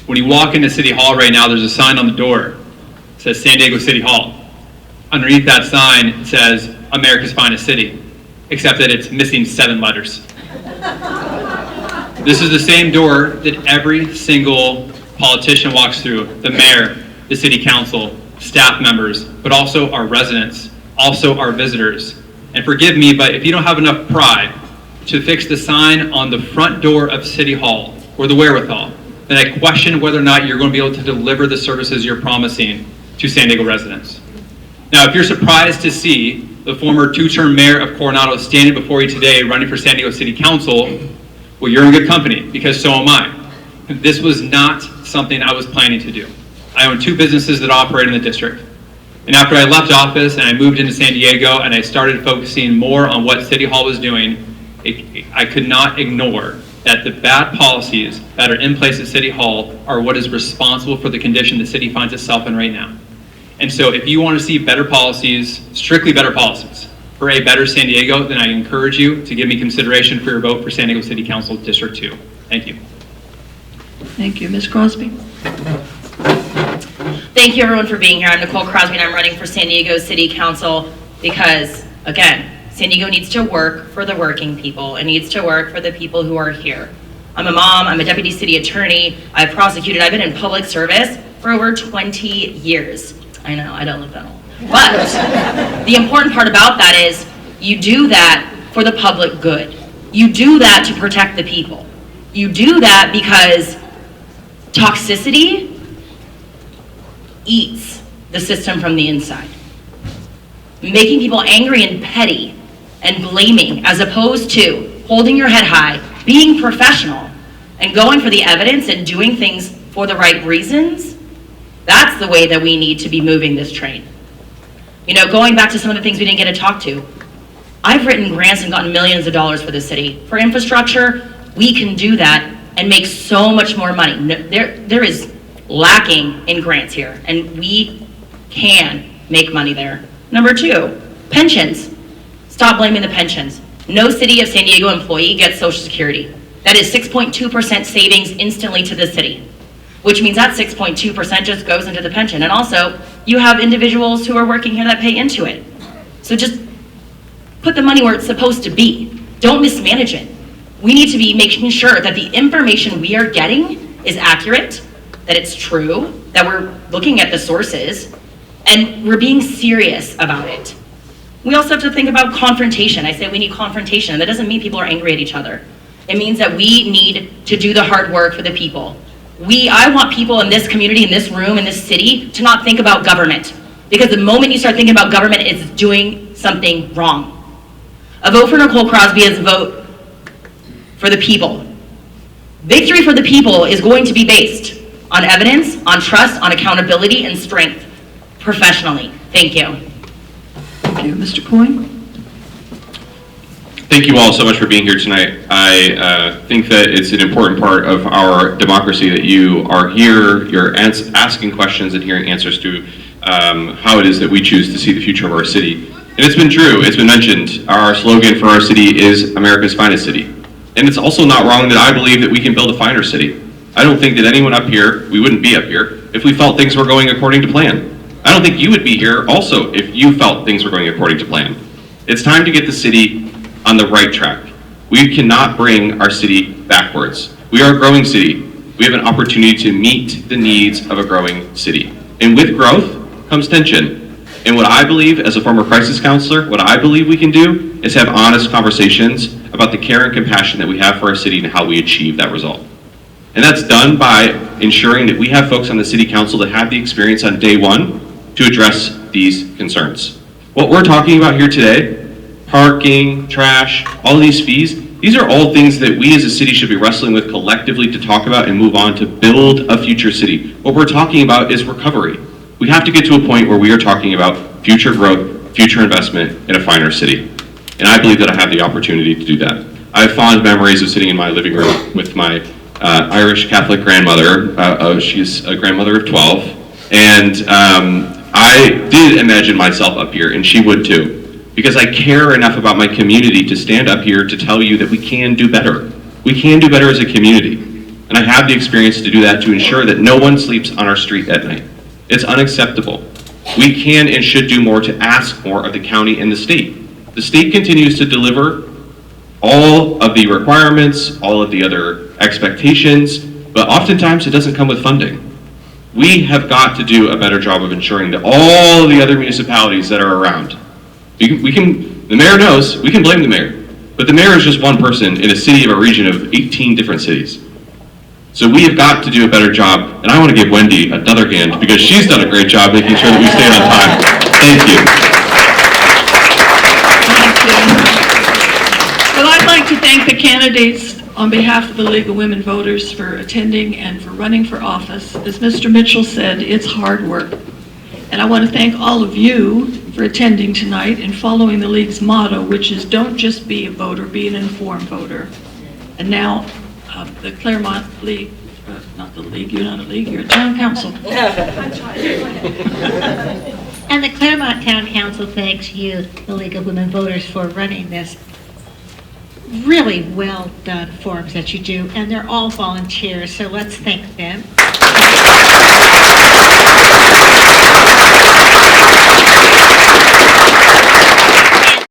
When you walk into City Hall right now, there's a sign on the door that says San Diego City Hall. Underneath that sign, it says America's Finest City, except that it's missing 7 letters. This is the same door that every single politician walks through, the mayor, the city council, staff members, but also our residents, also our visitors. And forgive me, but if you don't have enough pride to fix the sign on the front door of City Hall, or the wherewithal, then I question whether or not you're going to be able to deliver the services you're promising to San Diego residents. Now, if you're surprised to see the former 2-term mayor of Coronado standing before you today running for San Diego City Council, well, you're in good company, because so am I. This was not something I was planning to do. I own 2 businesses that operate in the district. And after I left office and I moved into San Diego and I started focusing more on what City Hall was doing, I could not ignore that the bad policies that are in place at City Hall are what is responsible for the condition the city finds itself in right now. And so if you want to see better policies, strictly better policies, for a better San Diego, then I encourage you to give me consideration for your vote for San Diego City Council District 2. Thank you. Thank you. Ms. Crosby? Thank you everyone for being here. I'm Nicole Crosby and I'm running for San Diego City Council because, again, San Diego needs to work for the working people. It needs to work for the people who are here. I'm a mom, I'm a deputy city attorney, I've prosecuted, I've been in public service for over 20 years. I know, I don't look that old. But the important part about that is you do that for the public good. You do that to protect the people. You do that because toxicity eats the system from the inside. Making people angry and petty and blaming as opposed to holding your head high, being professional, and going for the evidence and doing things for the right reasons, that's the way that we need to be moving this train. You know, going back to some of the things we didn't get to talk to, I've written grants and gotten millions of dollars for the city. For infrastructure, we can do that and make so much more money. There is lacking in grants here, and we can make money there. Number 2, pensions. Stop blaming the pensions. No City of San Diego employee gets Social Security. That is 6.2% savings instantly to the city, which means that 6.2% just goes into the pension. And also, you have individuals who are working here that pay into it. So just put the money where it's supposed to be. Don't mismanage it. We need to be making sure that the information we are getting is accurate, that it's true, that we're looking at the sources, and we're being serious about it. We also have to think about confrontation. I say we need confrontation. That doesn't mean people are angry at each other. It means that we need to do the hard work for the people. I want people in this community, in this room, in this city, to not think about government. Because the moment you start thinking about government, it's doing something wrong. A vote for Nicole Crosby is a vote for the people. Victory for the people is going to be based on evidence, on trust, on accountability, and strength, professionally. Thank you. Thank you. Mr. Coyne? Thank you all so much for being here tonight. I think that it's an important part of our democracy that you are here, you're asking questions and hearing answers to how it is that we choose to see the future of our city. And it's been true, it's been mentioned, our slogan for our city is America's Finest City. And it's also not wrong that I believe that we can build a finer city. I don't think that anyone up here, we wouldn't be up here, if we felt things were going according to plan. I don't think you would be here also if you felt things were going according to plan. It's time to get the city on the right track. We cannot bring our city backwards. We are a growing city. We have an opportunity to meet the needs of a growing city. And with growth comes tension. And what I believe, as a former crisis counselor, what I believe we can do is have honest conversations about the care and compassion that we have for our city and how we achieve that result. And that's done by ensuring that we have folks on the city council that have the experience on day one to address these concerns. What we're talking about here today, parking, trash, all of these fees, these are all things that we as a city should be wrestling with collectively to talk about and move on to build a future city. What we're talking about is recovery. We have to get to a point where we are talking about future growth, future investment in a finer city. And I believe that I have the opportunity to do that. I have fond memories of sitting in my living room with my Irish Catholic grandmother. She's a grandmother of 12. And I did imagine myself up here, and she would too. Because I care enough about my community to stand up here to tell you that we can do better. We can do better as a community. And I have the experience to do that, to ensure that no one sleeps on our street at night. It's unacceptable. We can and should do more to ask more of the county and the state. The state continues to deliver all of the requirements, all of the other expectations, but oftentimes it doesn't come with funding. We have got to do a better job of ensuring that all of the other municipalities that are around, the mayor knows, we can blame the mayor, but the mayor is just one person in a city of a region of 18 different cities. So we have got to do a better job, and I want to give Wendy another hand because she's done a great job making sure that we stay on time. Thank you. Well, I'd like to thank the candidates on behalf of the League of Women Voters for attending and for running for office. As Mr. Mitchell said, it's hard work. And I want to thank all of you for attending tonight and following the League's motto, which is don't just be a voter, be an informed voter. And now, the Claremont League, not the League, you're not a league, you're a town council. And the Claremont Town Council thanks you, the League of Women Voters, for running this really well done forums that you do, and they're all volunteers, so let's thank them.